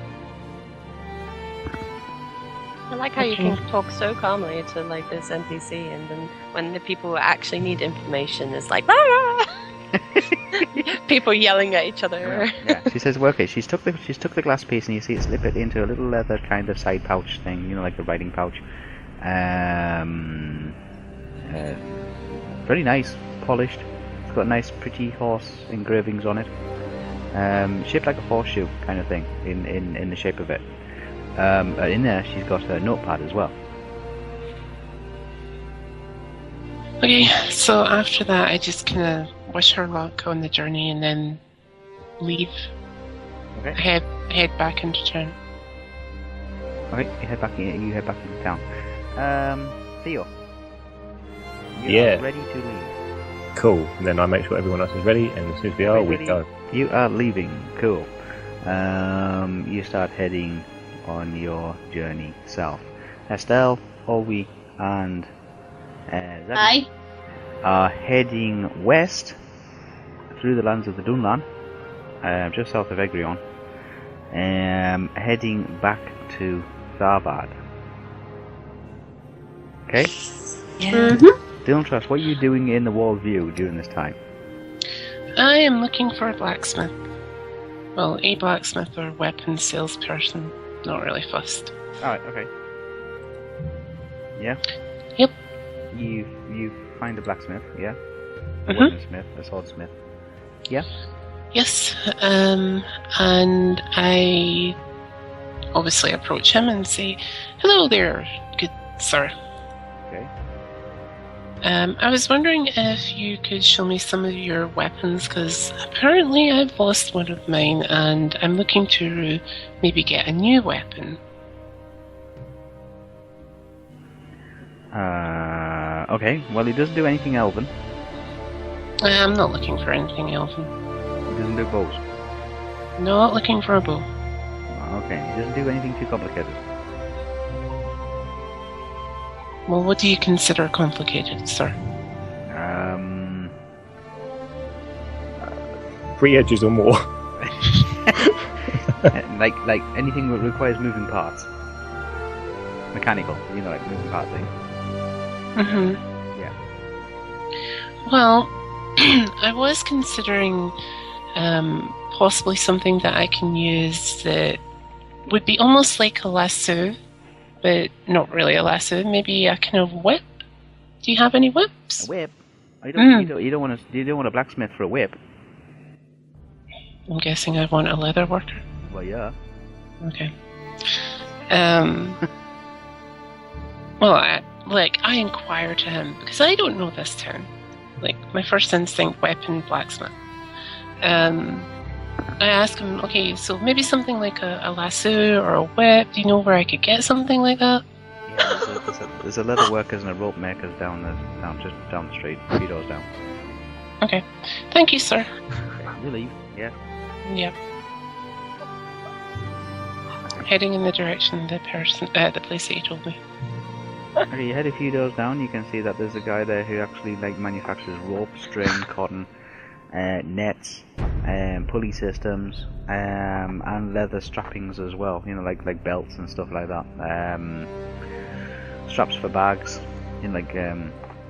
I like how you can talk so calmly to like this NPC, and then when the people who actually need information, it's like people yelling at each other. Yeah. She says, "Well, okay." She's took the glass piece, and you see it slip it into a little leather kind of side pouch thing, you know, like a writing pouch. Very nice, polished. It's got nice, pretty horse engravings on it. Shaped like a horseshoe kind of thing in the shape of it. In there, she's got her notepad as well. Okay, so after that, I just kind of wish her luck on the journey and then leave. Okay. Head back into town. Okay, you head back into town. Theo. You're ready to leave. Cool. Then I make sure everyone else is ready, and as soon as we are, we go. You are leaving. Cool. You start heading on your journey south. Estelle, Olwe, and Zadie are heading west through the lands of the Dunlan, just south of Egrion, heading back to Zarvad. Okay? Yeah. Dylan Trust, what are you doing in the wall view during this time? I am looking for a blacksmith. Well, a blacksmith or weapons salesperson. Not really fussed. Alright, okay. Yeah? Yep. You find a blacksmith, yeah? A Mhm. weaponsmith, a swordsmith. Yeah? Yes, and I obviously approach him and say, "Hello there, good sir. Okay. I was wondering if you could show me some of your weapons, because apparently I've lost one of mine, and I'm looking to maybe get a new weapon." Okay, well he doesn't do anything elven. I'm not looking for anything elven. He doesn't do bows. Not looking for a bow. Okay, he doesn't do anything too complicated. Well, what do you consider complicated, sir? 3 edges or more. like anything that requires moving parts. Mechanical, like moving part thing. Mm-hmm. Yeah. Well, I was considering possibly something that I can use that would be almost like a lasso, but not really a lasso. Maybe a kind of whip. Do you have any whips? A whip? You don't want a blacksmith for a whip. I'm guessing I want a leather worker. Well, yeah. Okay. Well, I inquire to him because I don't know this town. Like, my first instinct, weapon, blacksmith. I ask him, okay, so maybe something like a lasso or a whip. Do you know where I could get something like that? Yeah, there's a leather workers and a rope makers just down the street, 3 doors down. Okay. Thank you, sir. You leave, yeah. Yep. Heading in the direction of the place that you told me. Okay, you head a few doors down, you can see that there's a guy there who actually manufactures rope, string, cotton, nets, pulley systems, and leather strappings as well. Like belts and stuff like that. Straps for bags,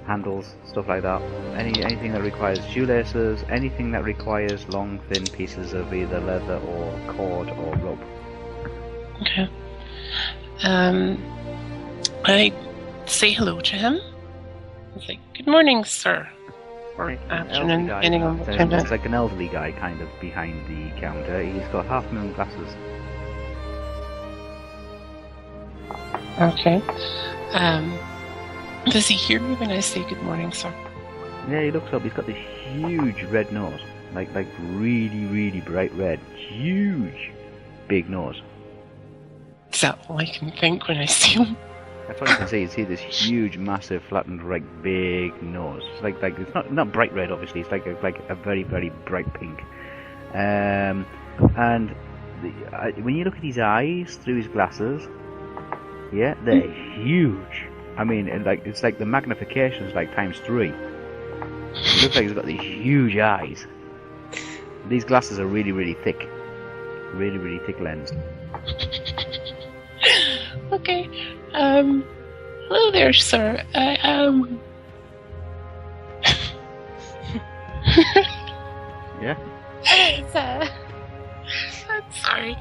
handles, stuff like that. Anything that requires shoelaces, anything that requires long, thin pieces of either leather or cord or rope. Okay. I say hello to him. It's like, "Good morning, sir." Or afternoon, depending on what time. It's like an elderly guy kind of behind the counter. He's got half-moon glasses. Okay. Does he hear me when I say good morning, sir? Yeah, he looks up. He's got this huge red nose. Like really, really bright red. Huge, big nose. Is that all I can think when I see him? That's all you can see. You see this huge, massive, flattened, big nose. It's like it's not bright red, obviously. It's like a very, very bright pink. And when you look at his eyes through his glasses, yeah, they're huge. I mean, it's like the magnification is like times 3. It looks like he's got these huge eyes. These glasses are really, really thick. Really, really thick lensed. Okay. Hello there, sir. Yeah? I'm sorry.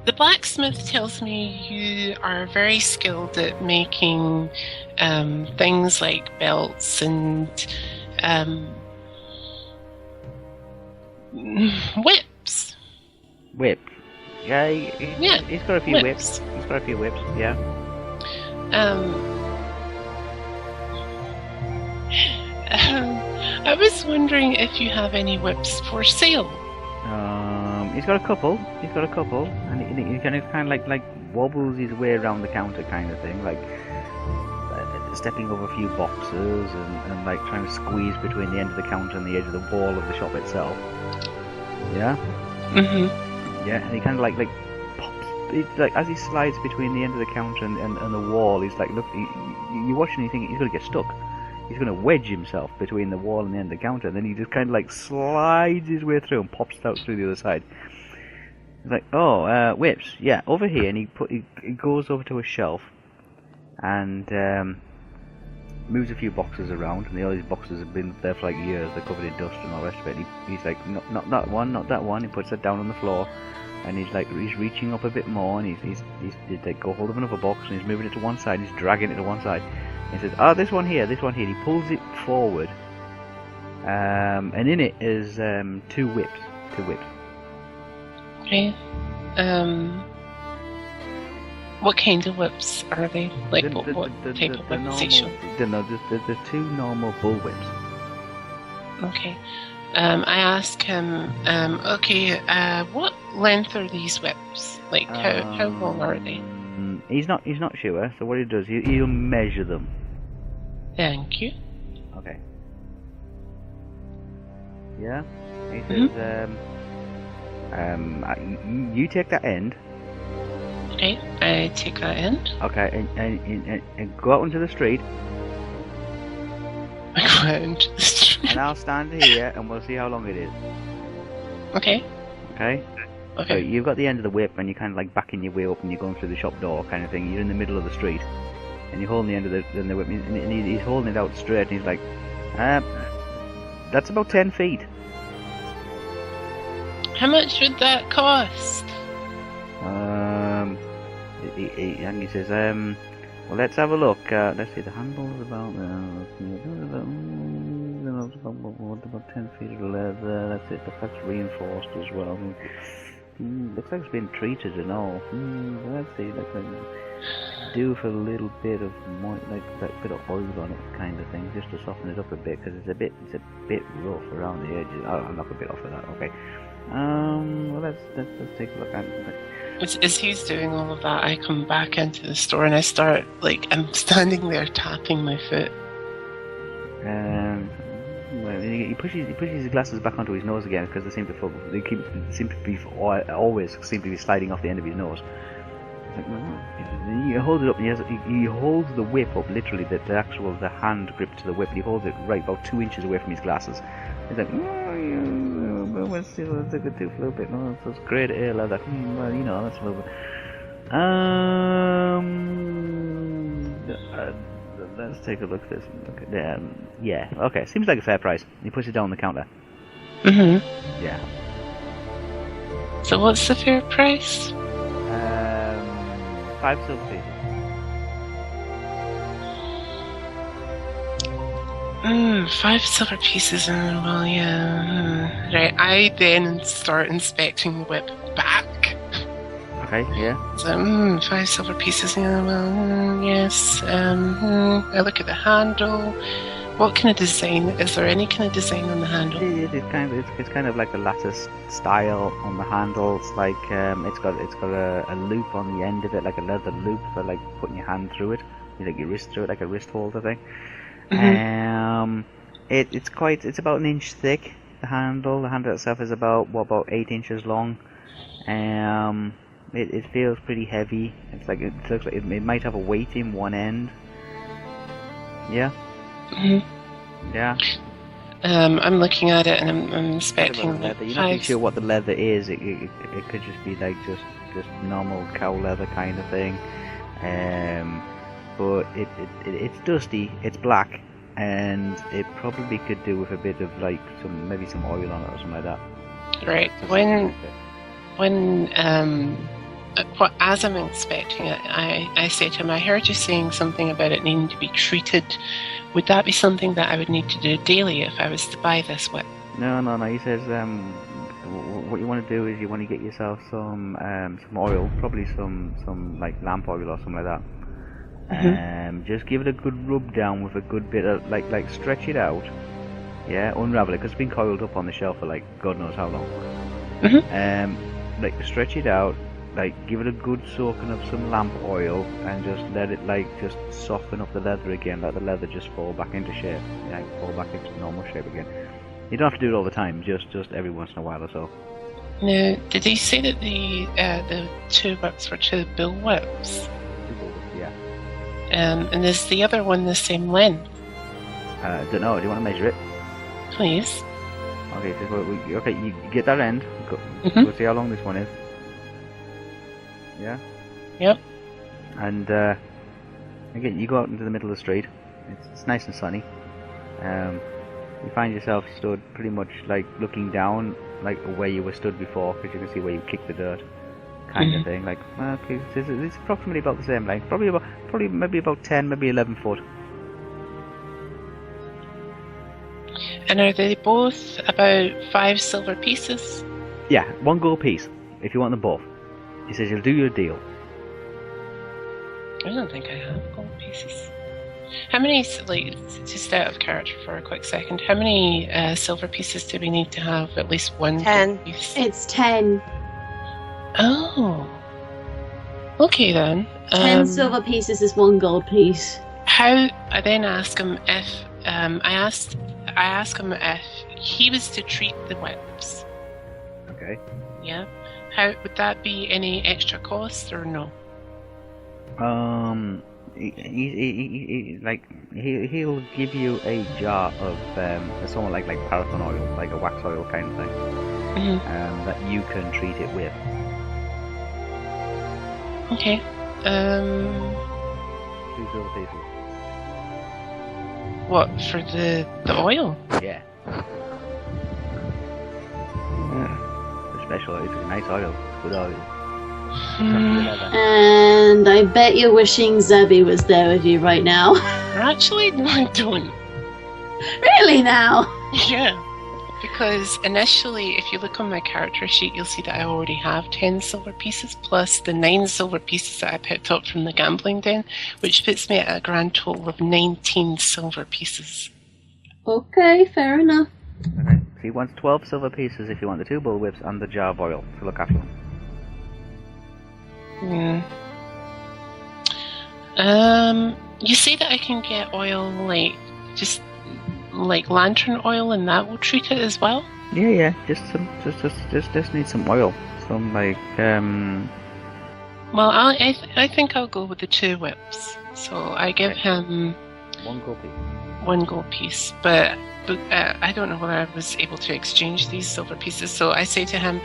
The blacksmith tells me you are very skilled at making things like belts and whips. Whip. Yeah, he's got a few whips. He's got a few whips, yeah. I was wondering if you have any whips for sale. He's got a couple, and he kind of like wobbles his way around the counter kind of thing, like stepping over a few boxes and like trying to squeeze between the end of the counter and the edge of the wall of the shop itself. Yeah? Yeah, and he kind of like pops. It's like as he slides between the end of the counter and the wall, he's like, look, you watch and you think he's going to get stuck. He's going to wedge himself between the wall and the end of the counter, and then he just kind of like slides his way through and pops out through the other side. He's like, oh, whips, yeah, over here, and he goes over to a shelf and moves a few boxes around, and all these boxes have been there for like years. They're covered in dust and all the rest of it. He's like, not that one, not that one. He puts that down on the floor, and he's reaching up a bit more, and he's like, go hold of another box, and he's moving it to one side. He's dragging it to one side. And he says, oh, this one here. And he pulls it forward, and in it is two whips. Okay. What kind of whips are they? Like, what type of whips they show? The two normal bull whips. Okay. I ask him, okay, what length are these whips? Like, how long are they? He's not sure, so what he does, he'll measure them. Thank you. Okay. Yeah? He says, you take that end. Okay, I take that end. Okay, and go out into the street. I go out into the street. And I'll stand here, and we'll see how long it is. Okay. Okay? Okay. So you've got the end of the whip, and you're kind of like backing your way up, and you're going through the shop door kind of thing. You're in the middle of the street, and you're holding the end of the whip, and he's holding it out straight, and he's like, that's about 10 feet. How much would that cost? And he says, well, let's have a look. Let's see, the handle's about about 10 feet of leather. That's it, but that's reinforced as well. Looks like it's been treated and all. Let's see, do for a little bit of bit of oil on it, kind of thing, just to soften it up a bit, because it's a bit rough around the edges. I'll knock a bit off of that. Okay. Well, let's take a look at it. As he's doing all of that, I come back into the store and I start, I'm standing there tapping my foot. Well, he pushes his glasses back onto his nose again, because they seem to always seem to be sliding off the end of his nose. He holds it up, and he holds the whip up, literally, the hand grip to the whip, and he holds it right about 2 inches away from his glasses. He's like, let's take it to a little bit. No, that's great air leather. Well, that's a little bit. Let's take a look at this. Yeah, okay, seems like a fair price. He puts it down on the counter. Yeah. So what's the fair price? 5 silver pieces. 5 silver pieces, well, yeah. Right, I then start inspecting the whip back. Okay, yeah. So, 5 silver pieces, yeah, well, yes. I look at the handle. What kind of design? Is there any kind of design on the handle? It's kind of like a lattice style on the handle. It's like it's got a loop on the end of it, like a leather loop for like putting your hand through it. You like your wrist through it, like a wrist holder thing. It's about 1 inch thick. The handle itself is about 8 inches long. It feels pretty heavy. It looks like it might have a weight in one end. Yeah. Yeah. I'm looking at it and I'm inspecting the You're not too sure what the leather is. It could just be like just normal cow leather kind of thing. But it's dusty. It's black, and it probably could do with a bit of maybe some oil on it or something like that. Right. As I'm inspecting it, I say to him, I heard you saying something about it needing to be treated. Would that be something that I would need to do daily if I was to buy this whip? No. He says, what you want to do is you want to get yourself some oil, probably some like lamp oil or something like that. Just give it a good rub down with a good bit of like stretch it out. Yeah, unravel it, because it's been coiled up on the shelf for God knows how long. Stretch it out. Give it a good soaking of some lamp oil, and just let it just soften up the leather again, let the leather just fall back into shape, fall back into normal shape again. You don't have to do it all the time, just every once in a while or so. Now, did he say that the 2 whips were 2 bull whips? 2 bull whips, yeah. And is the other one the same length? I don't know. Do you want to measure it? Please. Okay, so okay, you get that end. Mhm. We'll see how long this one is. Yeah. Yep. And again, you go out into the middle of the street. It's nice and sunny. You find yourself stood pretty much like looking down, like where you were stood before, because you can see where you kicked the dirt, kind of thing. Like, okay, it's approximately about the same length. Probably maybe about 10, maybe 11 foot. And are they both about 5 silver pieces? Yeah, 1 gold piece if you want them both. He says he'll do you a deal. I don't think I have gold pieces. How many, like, just out of character for a quick second, how many silver pieces do we need to have at least 1 10. gold piece? It's 10. Oh. Okay then. 10 silver pieces is 1 gold piece. How, I then ask him if, I ask him if he was to treat the whips. Okay. Yeah. How, would that be any extra cost or no? He'll give you a jar of somewhat like paraffin oil, like a wax oil kind of thing, that you can treat it with. Okay. 2 silver pieces. What, for the oil? Yeah. It's special. It's a nice oil. It's good oil. And I bet you're wishing Zebby was there with you right now. Actually, no, I don't. Really now? Yeah. Because initially, if you look on my character sheet, you'll see that I already have 10 silver pieces, plus the 9 silver pieces that I picked up from the gambling den, which puts me at a grand total of 19 silver pieces. Okay, fair enough. Okay. So he wants 12 silver pieces if you want the 2 bull whips and the jar of oil to look after them. You say that I can get oil, like, just like lantern oil, and that will treat it as well? Yeah, just need some oil. Some like Well, I think I'll go with the 2 whips. So I give him 1 gold piece. 1 gold piece, but I don't know whether I was able to exchange these silver pieces. So I say to him,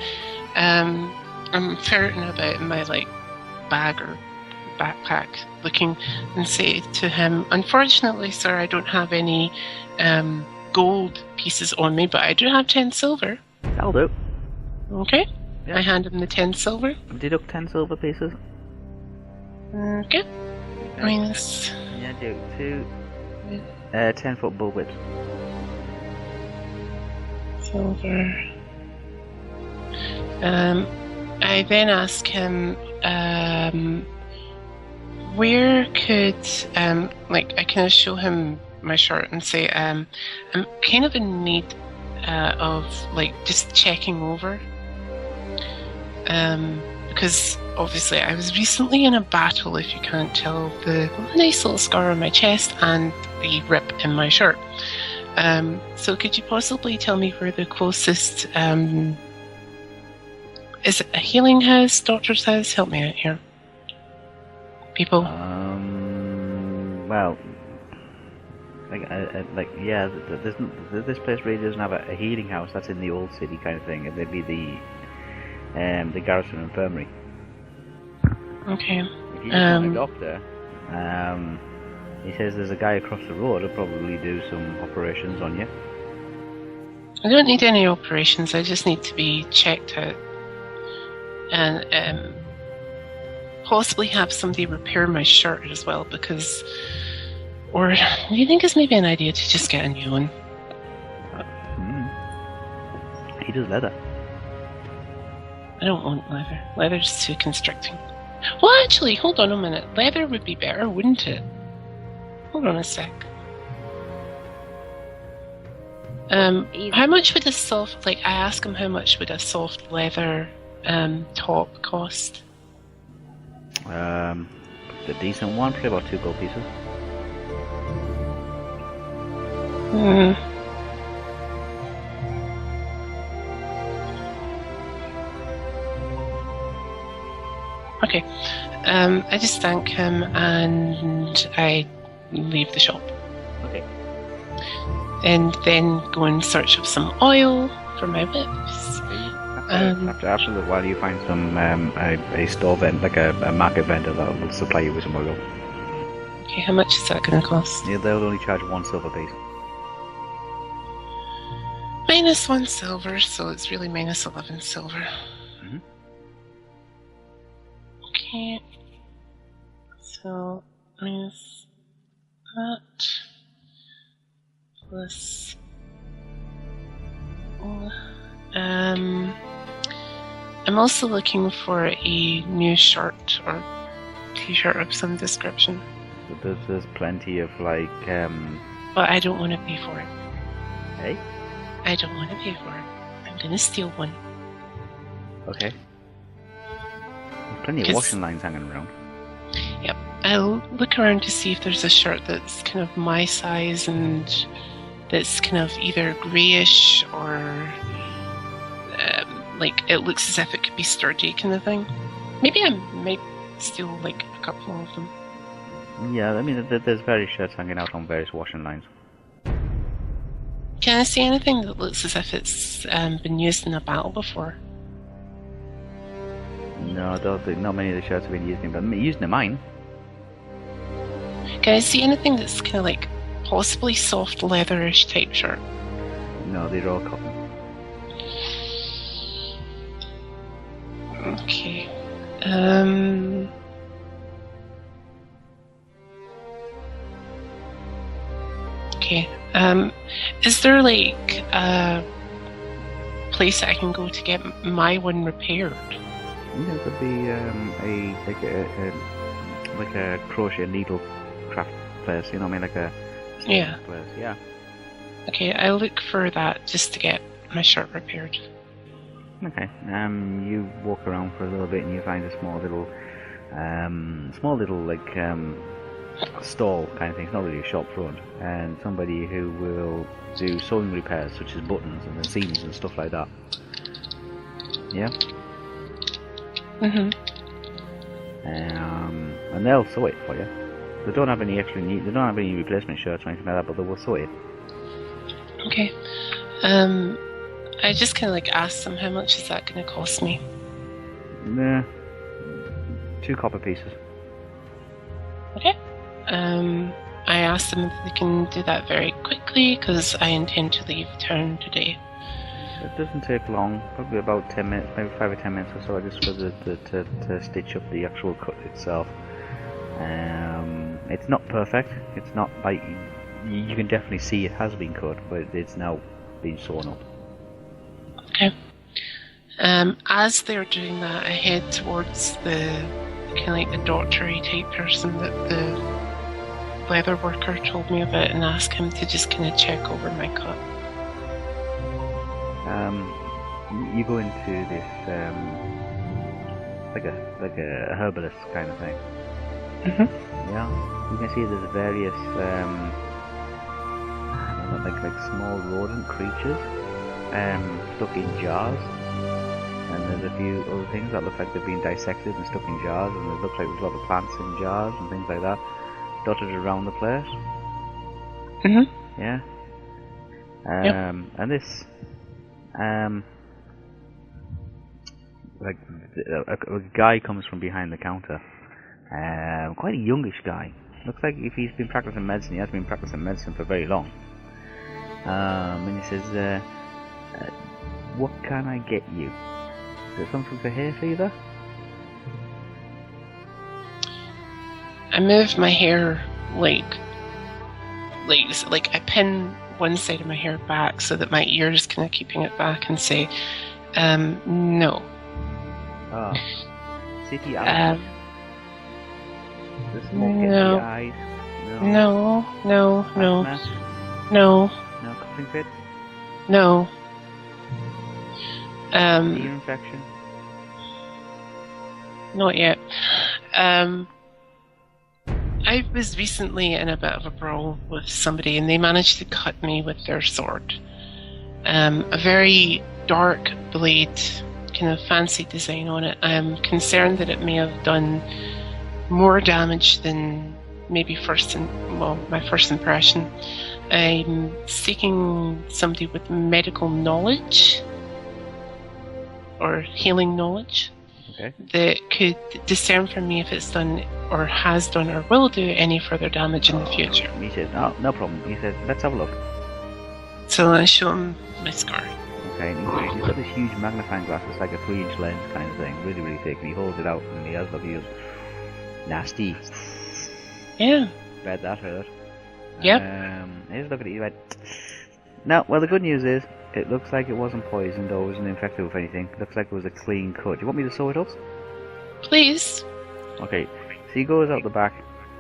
I'm ferreting about in my bag or backpack looking, and say to him, unfortunately, sir, I don't have any gold pieces on me, but I do have 10 silver. That'll do. Okay. Yeah. I hand him the 10 silver. Deduct 10 silver pieces. Okay. Minus. Yeah, do 2 10-foot bull whips. Silver. I then ask him, where could, I kind of show him my shirt and say, I'm kind of in need of, just checking over. Because obviously I was recently in a battle, if you can't tell, the nice little scar on my chest and the rip in my shirt. So could you possibly tell me where the closest, is it a healing house, doctor's house? Help me out here. People. Well, yeah, this place really doesn't have a healing house. That's in the old city kind of thing. It would be the garrison infirmary. Okay. If you just want a doctor, he says there's a guy across the road who'll probably do some operations on you. I don't need any operations. I just need to be checked out, and possibly have somebody repair my shirt as well. Because, or do you think it's maybe an idea to just get a new one? He does leather. I don't want leather. Leather's too constricting. Well, actually, hold on a minute. Leather would be better, wouldn't it? Hold on a sec. How much would a soft, I ask him how much would a soft leather top cost? The decent one, probably about 2 gold pieces. Okay. I just thank him and I leave the shop. Okay. And then go in search of some oil for my whips. After a while, you find some a store vendor, like a market vendor that will supply you with some oil. Okay, how much is that going to cost? Yeah, they'll only charge 1 silver piece. Minus 1 silver, so it's really minus 11 silver. Mhm. Okay. So minus that plus. I'm also looking for a new shirt or t-shirt of some description. There's plenty of like. But I don't want to pay for it. Hey. I don't want to pay for it. I'm gonna steal one. Okay. There's plenty of washing lines hanging around. Yep. I'll look around to see if there's a shirt that's kind of my size and that's kind of either greyish or like it looks as if it could be sturdy kind of thing. Maybe I might steal like a couple of them. Yeah, I mean, there's various shirts hanging out on various washing lines. Can I see anything that looks as if it's been used in a battle before? No, I don't think. Not many of the shirts have been used in mine. Can I see anything that's kind of like possibly soft leatherish type shirt? No, they're all cotton. Okay. Okay. Is there like a place that I can go to get my one repaired? Yeah, there'd be like a crochet needle craft place. You know what I mean? Like a place. Yeah. Okay, I'll look for that just to get my shirt repaired. Okay. You walk around for a little bit and you find a small little like stall kind of thing. It's not really a shop front, and somebody who will do sewing repairs such as buttons and the seams and stuff like that. Yeah. Mhm. And they'll sew it for you. They don't have any they don't have any replacement shirts or anything like that, but they will sew it. Okay. I just kind of like asked them how much is that going to cost me. Nah. 2 copper pieces. Okay. I asked them if they can do that very quickly because I intend to leave town today. It doesn't take long, probably about 10 minutes, maybe 5 or 10 minutes or so, just for to stitch up the actual cut itself. It's not perfect. It's not like you can definitely see it has been cut, but it's now been sewn up. Okay. As they're doing that, I head towards the kind of like the doctory type person that the leather worker told me about and ask him to just kind of check over my cut. You go into this like a herbalist kind of thing. Mm-hmm. Yeah, you can see there's various I don't know, like small rodent creatures stuck in jars, and there's a few other things that look like they've been dissected and stuck in jars, and it looks like there's a lot of plants in jars and things like that dotted around the place. Mm-hmm. Yeah. Yep. And this like a guy comes from behind the counter. Quite a youngish guy. Looks like if he's been practicing medicine, he has been practicing medicine for very long. And he says, what can I get you? Is there something for hay fever? I move my hair like I pin one side of my hair back so that my ear is kind of keeping it back and say, no. Oh. City eyes. The smoke in No. the eyes. No. Asthma? No. No coughing fit? No. Ear infection? Not yet. I was recently in a bit of a brawl with somebody and they managed to cut me with their sword. A very dark blade, kind of fancy design on it. I'm concerned that it may have done more damage than maybe my first impression. I'm seeking somebody with medical knowledge or healing knowledge that could discern for me if it's done or has done or will do any further damage in the future. He says, no problem. He says, let's have a look. So I show him my scar. Okay, and he's got this huge magnifying glass. It's like a 3-inch lens kind of thing, really, really thick. And he holds it out and he has, look, he goes, nasty. Yeah. Read that, heard it. Yep. Here's a look at it. He went, no, well, the good news is, it looks like it wasn't poisoned or wasn't infected with anything. It looks like it was a clean cut. Do you want me to sew it up? Please. Okay, so he goes out the back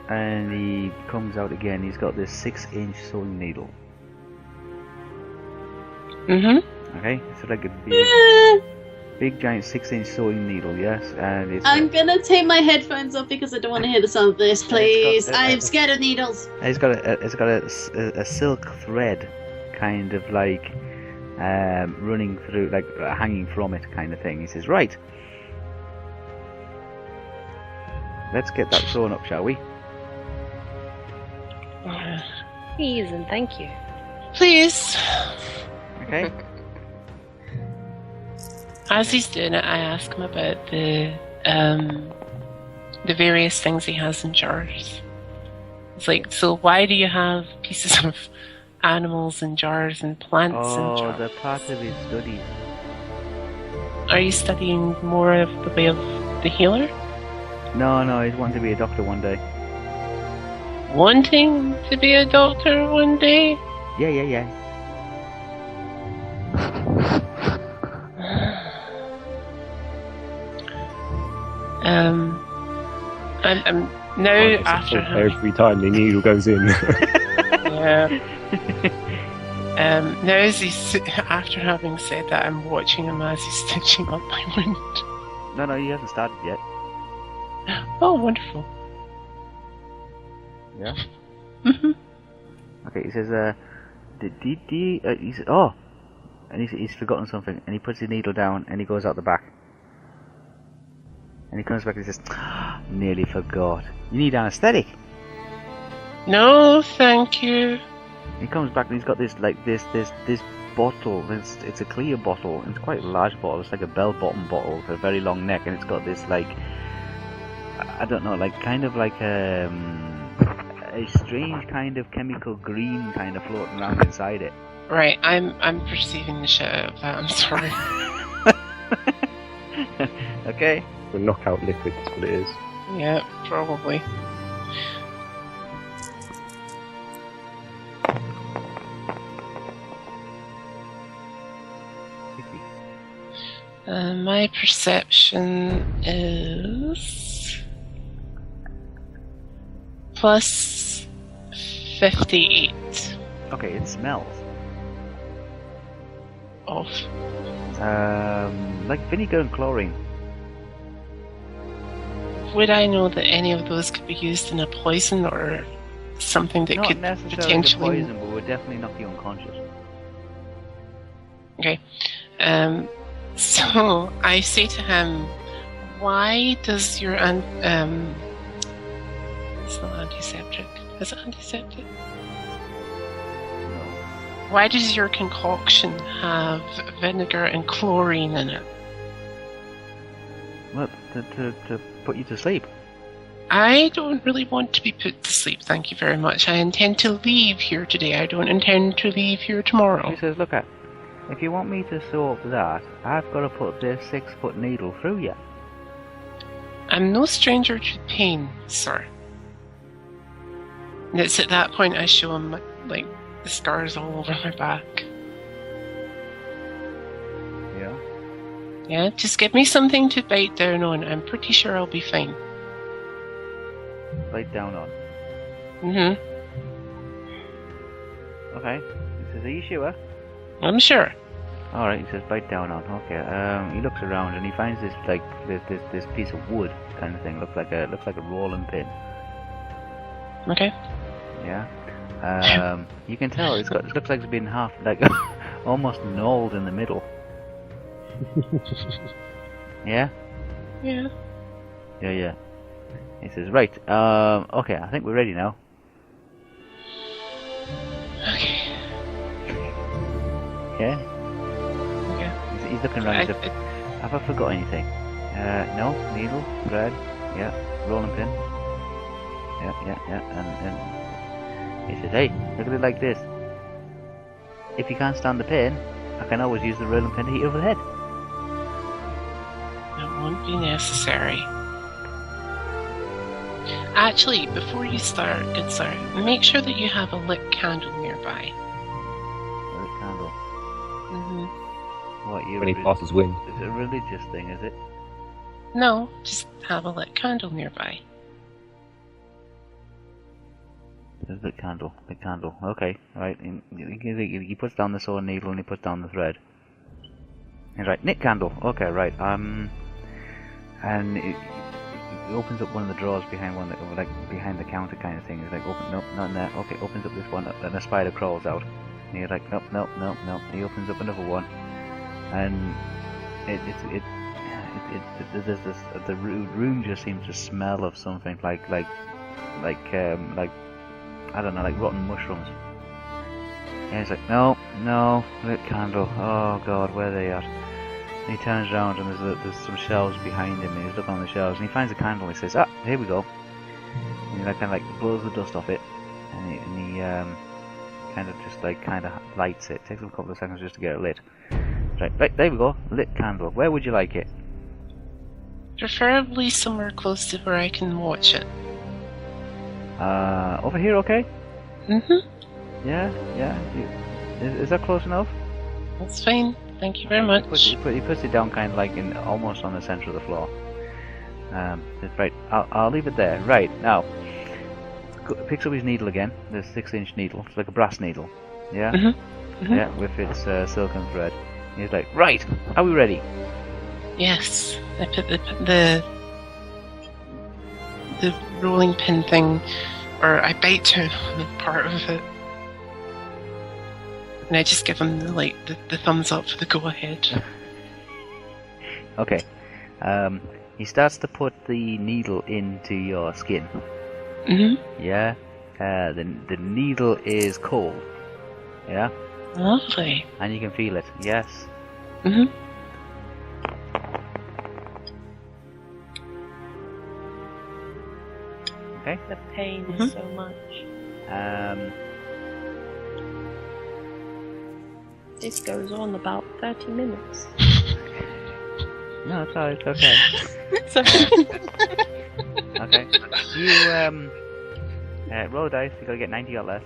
and he comes out again. He's got this 6-inch sewing needle. Mm-hmm. Okay, so like a big giant 6-inch sewing needle, yes, and it's. I'm gonna take my headphones off because I don't want to hear the sound of this, please. I'm scared of needles. It's got a silk thread, kind of like running through, like hanging from it, kind of thing. He says, "Right, let's get that sewn up, shall we?" Please and thank you. Please. Okay. As he's doing it, I ask him about the various things he has in jars. It's like, so why do you have pieces of animals in jars and plants in jars? Oh, they're part of his studies. Are you studying more of the way of the healer? No, he's wanting to be a doctor one day. Wanting to be a doctor one day? Yeah. I'm now after him. Every time the needle goes in. Yeah. Now as he's after having said that, I'm watching him as he's stitching up my wound. No, he hasn't started yet. Oh, wonderful. Yeah. Mhm. Okay, he says, he says, and he's forgotten something, and he puts his needle down, and he goes out the back. And he comes back and he says, nearly forgot. You need anaesthetic. No, thank you. He comes back and he's got this bottle. It's a clear bottle. It's quite a large bottle. It's like a bell-bottom bottle with a very long neck, and it's got this like, I don't know, like kind of like a strange kind of chemical green kind of floating around inside it. Right, I'm perceiving the shit out of that. I'm sorry. Okay. The knockout liquid is what it is. Yeah, probably. My perception is plus 58. Okay, it smells. Of? Like vinegar and chlorine. Would I know that any of those could be used in a poison or something that Not could necessarily potentially... poison, but would definitely knock you unconscious. Okay. So I say to him, why does your it's not antiseptic. Is it antiseptic? No. Why does your concoction have vinegar and chlorine in it? Well, to put you to sleep. I don't really want to be put to sleep, thank you very much. I intend to leave here today. I don't intend to leave here tomorrow. He says, look at, if you want me to sew up that, I've got to put this 6-foot needle through you. I'm no stranger to pain, sir. And it's at that point I show him, like, the scars all over my back. Yeah? Yeah, just give me something to bite down on. I'm pretty sure I'll be fine. Bite down on. Mm-hmm. Okay. He says, are you sure? I'm sure. Alright, he says, bite down on. Okay. He looks around and he finds this, like, this piece of wood kind of thing. Looks like a rolling pin. Okay. Yeah. You can tell it looks like it's been half, like, almost gnawed in the middle. Yeah? Yeah. Yeah. He says, right, okay, I think we're ready now. Okay. Yeah? Yeah. He's looking around. Have I forgot anything? No? Needle? Thread? Yeah. Rolling pin? Yeah. And he says, hey, look at it like this. If you can't stand the pin, I can always use the rolling pin to hit you over the head. That won't be necessary. Actually, before you start, good sir, make sure that you have a lit candle nearby. Lit candle. Mm-hmm. What, you When he passes wind. Is it a religious thing, is it? No, just have a lit candle nearby. Lit candle. Okay, right. He puts down the sword needle and he puts down the thread. He's right, knit candle. Okay, right. And it opens up one of the drawers behind behind the counter kind of thing. He's like, open, nope, not in there. Okay, opens up this one, and a spider crawls out. And he's like, nope. He opens up another one, and the room just seems to smell of something like I don't know, like rotten mushrooms. And he's like, no, lit candle. Oh God, where are they at? And he turns around and there's some shelves behind him, and he's looking on the shelves, and he finds a candle and he says, ah, here we go. And he kind of blows the dust off it, and he kind of lights it. Takes him a couple of seconds just to get it lit. Right, there we go, lit candle. Where would you like it? Preferably somewhere close to where I can watch it. Over here, okay? Mm-hmm. Yeah. Is that close enough? That's fine. Thank you very much. He puts it down kind of like almost on the center of the floor. Right, I'll leave it there. Right, now, picks up his needle again, the 6-inch needle. It's like a brass needle. Yeah? Mm-hmm. Yeah, with its silken thread. He's like, right, are we ready? Yes. I put the rolling pin thing, or I bite down on part of it. And I just give him the thumbs up for the go ahead. Okay. He starts to put the needle into your skin. Mm-hmm. Yeah. The needle is cold. Yeah. Lovely. And you can feel it. Yes. Mm-hmm. Okay. The pain is so much. This goes on about 30 minutes. No, it's alright, it's okay. Okay. You roll a dice, you gotta get 90 or less.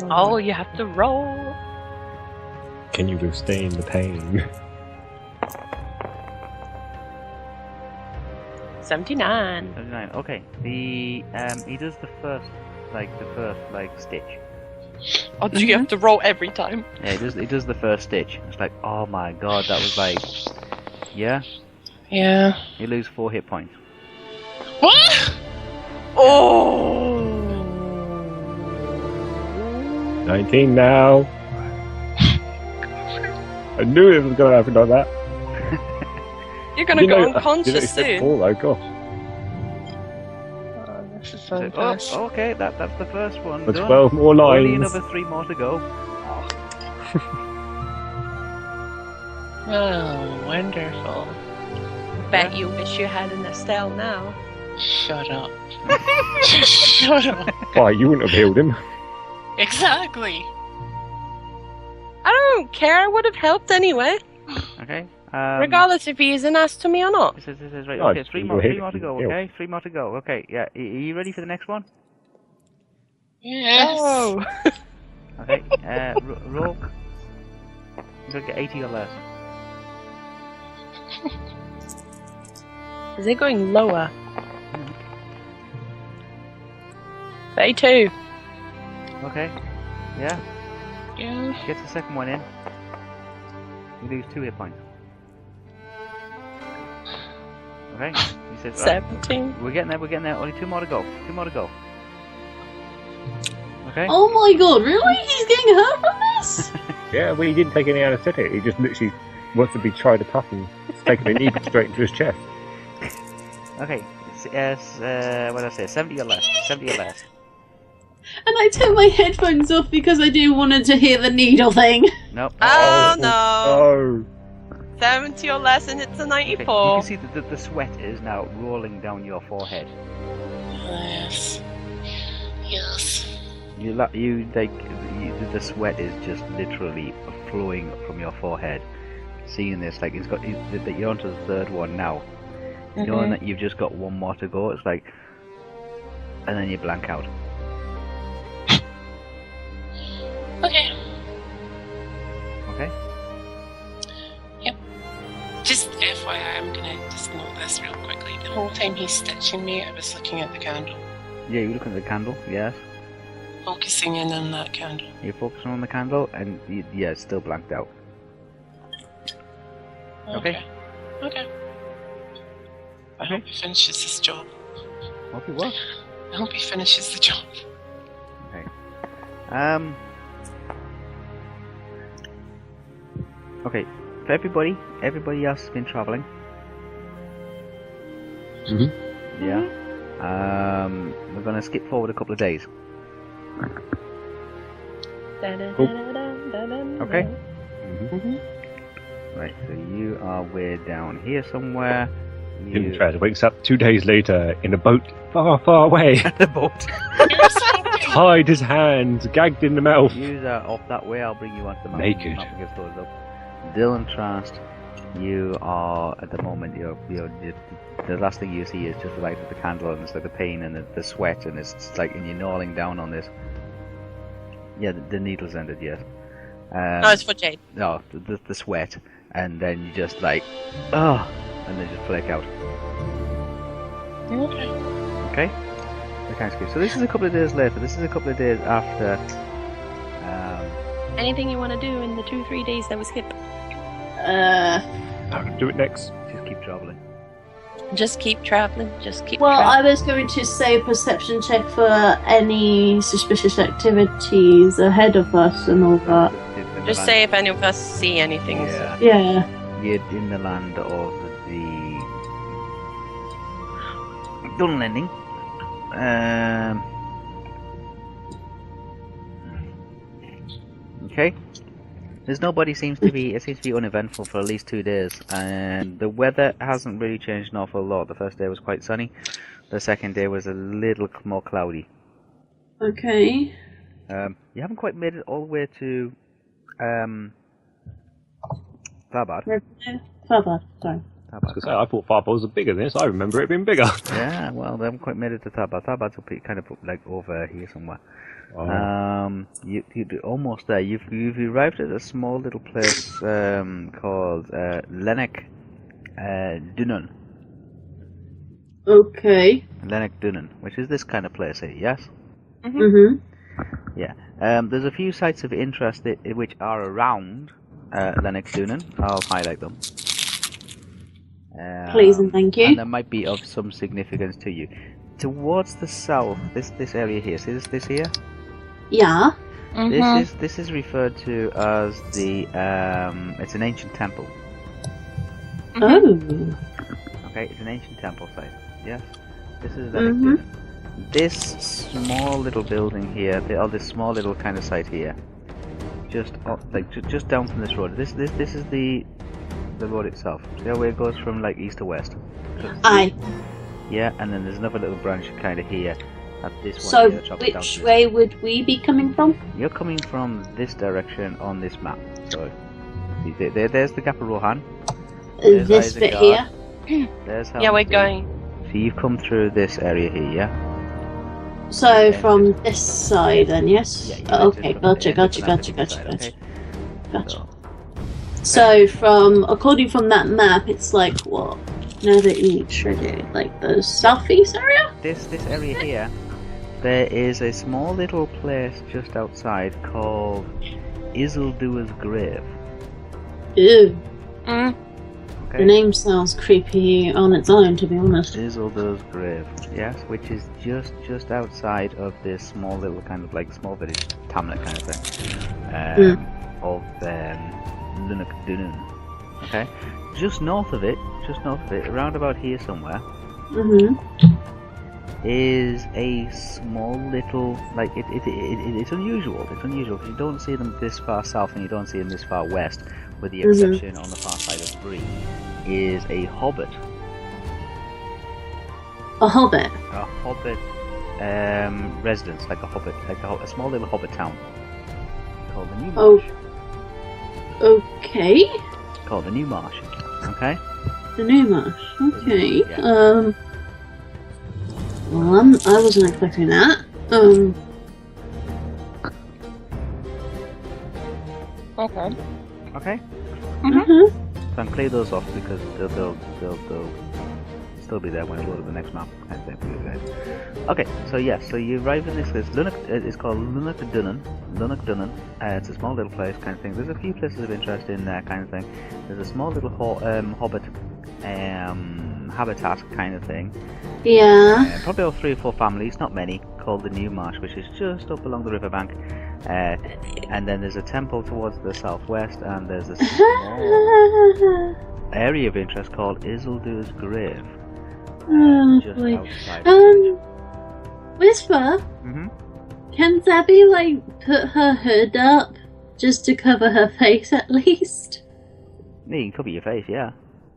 Oh, you have to roll. Can you withstand the pain? 79. 79, okay. He does the first stitch. Oh, do you have to roll every time? Yeah, he does the first stitch. It's like, oh my god, that was like, yeah. Yeah. You lose 4 hit points. What? Oh. 19 now. I knew it was going to happen like that. You're gonna go unconscious soon. Oh, gosh. Oh, this is So, fantastic. oh, okay, that's the first one. For done. 12 more lines. Only another 3 more to go. Oh, wonderful. Bet you wish you had an Estelle now. Shut up. Shut up. Why, you wouldn't have healed him. Exactly. I don't care. I would have helped anyway, Okay. regardless if he is an ass to me or not. This is right. Oh, Okay, 3 more to go. heal. Okay, 3 more to go. Okay, yeah. Are you ready for the next one? Yes. Oh. Okay. Roll. You gotta get 80 or less. Is it going lower? 32. Okay. Yeah. Yeah. Gets the second one in. You lose 2 hit points. Okay. He says, right, 17. we're getting there. Only 2 more to go. Okay. Oh my god, really? He's getting hurt from this? Yeah, well, he didn't take any anesthetic. He just literally wants to be tried a tough and taking a knee straight into his chest. Okay, what did I say? 70 or less. 70 or less. And I took my headphones off because I didn't want to hear the needle thing. Nope. Oh no! Oh. 70 or less, and it's a Okay, 94. you can see that the sweat is now rolling down your forehead. Yes. Yes. The sweat is just literally flowing from your forehead. Seeing this, like that you're onto the third one now. Knowing that you've just got one more to go, it's like, and then you blank out. Okay. Okay. Yep. Just FYI, I'm gonna just note this real quickly. The whole time he's stitching me, I was looking at the candle. Yeah, you're looking at the candle. Yes. Focusing in on that candle. You're focusing on the candle, and yeah, it's still blanked out. Okay. Okay. I hope he finishes this job. Hope you what? I hope he finishes the job. Okay. Okay. For everybody else has been traveling. Mhm. Yeah. We're gonna skip forward a couple of days. Okay. Right. So you are way down here somewhere. Intred wakes up 2 days later in a boat far, far away. The boat. Tied his hands, gagged in the mouth. You are off that way. I'll bring you onto the map. Naked. Map gets loaded up. Dylan Trust, you are at the moment. You're the last thing you see is just the light of the candle, and it's like the pain and the sweat, and it's like, and you're gnawing down on this. Yeah, the needle's ended. Yes. No, it's for Jade. No, the sweat, and then you just like, oh, and then just flake out. Okay. Okay. So this is a couple of days later. This is a couple of days after. Anything you want to do in the 2-3 days that we skip? I can do it next. Just keep traveling. Just keep traveling. Just keep. Well, I traveling. was going to say perception check for any suspicious activities ahead of us and all that. Just say if any of us see anything. Yeah. Yeah. You're in the land of the Dunlending. Okay. There's nobody. It seems to be uneventful for at least 2 days, and the weather hasn't really changed an awful lot. The first day was quite sunny. The second day was a little more cloudy. Okay. You haven't quite made it all the way to Farbad. Farbad, sorry. I thought Farbad was bigger than this. I remember it being bigger. Yeah, well, they haven't quite made it to Farbad. Farbad's up kind of like over here somewhere. Oh. You're almost there. You've arrived at a small little place called Lennox Dunan. Okay. Lennox Dunan, which is this kind of place here, yes? Mm-hmm. Yeah. There's a few sites of interest which are around Lennox Dunan. I'll highlight them. Please and thank you. And there might be of some significance to you. Towards the south, this area here. See this here? Yeah. This is referred to as the it's an ancient temple. Oh. Okay, it's an ancient temple site. Yes. This is Lennox. This small little building here, this small little kind of site here, just down from this road. This is the road itself. See how it goes from like east to west. Aye. Yeah, and then there's another little branch kind of here. At this one. So here, which way would we be coming from? You're coming from this direction on this map. So there's the Gap of Rohan. This bit here. There's Yeah, we're going. So you've come through this area here, yeah? So from this side then, yes? Yeah, Okay, gotcha. Okay. So from, according from that map, it's like what? Now that you trigger, like the southeast area? This area here, there is a small little place just outside called Isildur's Grave. Ew. Mm. Okay. The name sounds creepy on its own, to be honest. Isildur's Grave, yes, which is just outside of this small little kind of like small village, hamlet kind of thing, of Lennox Dunan. Okay, just north of it, around about here somewhere, is a small little, like, it's unusual. It's unusual because you don't see them this far south and you don't see them this far west, with the exception on the far side of Bree, is a hobbit. A hobbit? A hobbit residence, like a small little hobbit town called the New Marsh. Okay. Called the New Marsh. Okay. The New Marsh. Okay. Yeah. Well, I wasn't expecting that. Okay. Okay. Mhm. So I'll clear those off because they'll still be there when I load up the next map. Kind of thing for you guys. Okay, so yes, so you arrive in this place. It's called Lunnockdunnen. It's a small little place, kind of thing. There's a few places of interest in there, kind of thing. There's a small little hobbit habitat, kind of thing. Yeah. Probably all 3 or 4 families, not many, called the New Marsh, which is just up along the riverbank. And then there's a temple towards the southwest, and there's a small area of interest called Isildur's Grave. Just boy. outside. Whisper, can Zabby, like, put her hood up just to cover her face at least? Yeah, you can cover your face, yeah.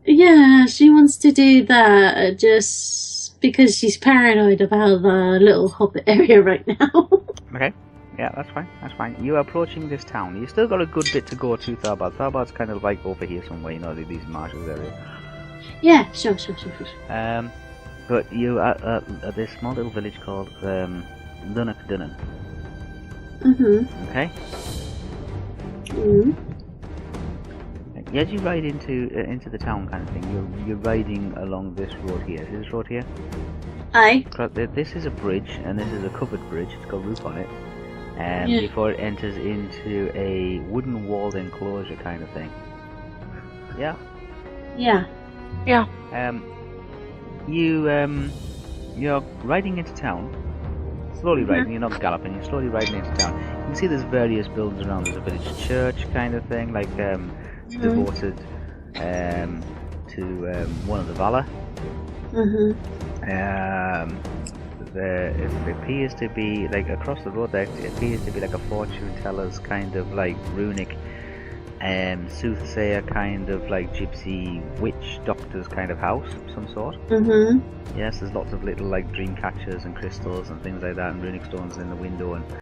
Yeah, she wants to do that just because she's paranoid about the little hobbit area right now. Okay. Yeah, that's fine. That's fine. You're approaching this town. You still got a good bit to go to Tharbad. Tharbad's kind of like over here somewhere, you know, these marshes area. Yeah, sure. But you are at this small little village called Lunnockdunnen. Okay. As you ride into the town, kind of thing, you're riding along this road here. See this road here? Aye. This is a bridge, and this is a covered bridge. It's got a roof on it. Yeah. Before it enters into a wooden walled enclosure, kind of thing. Yeah. Yeah. You're riding into town. Slowly riding. You're not galloping. You're slowly riding into town. You can see there's various buildings around. There's a village church, kind of thing, like devoted to one of the Valor. It appears to be, like, across the road there, it appears to be like a fortune teller's kind of like runic soothsayer, kind of like gypsy witch doctor's kind of house of some sort. Yes, there's lots of little like dream catchers and crystals and things like that, and runic stones in the window, and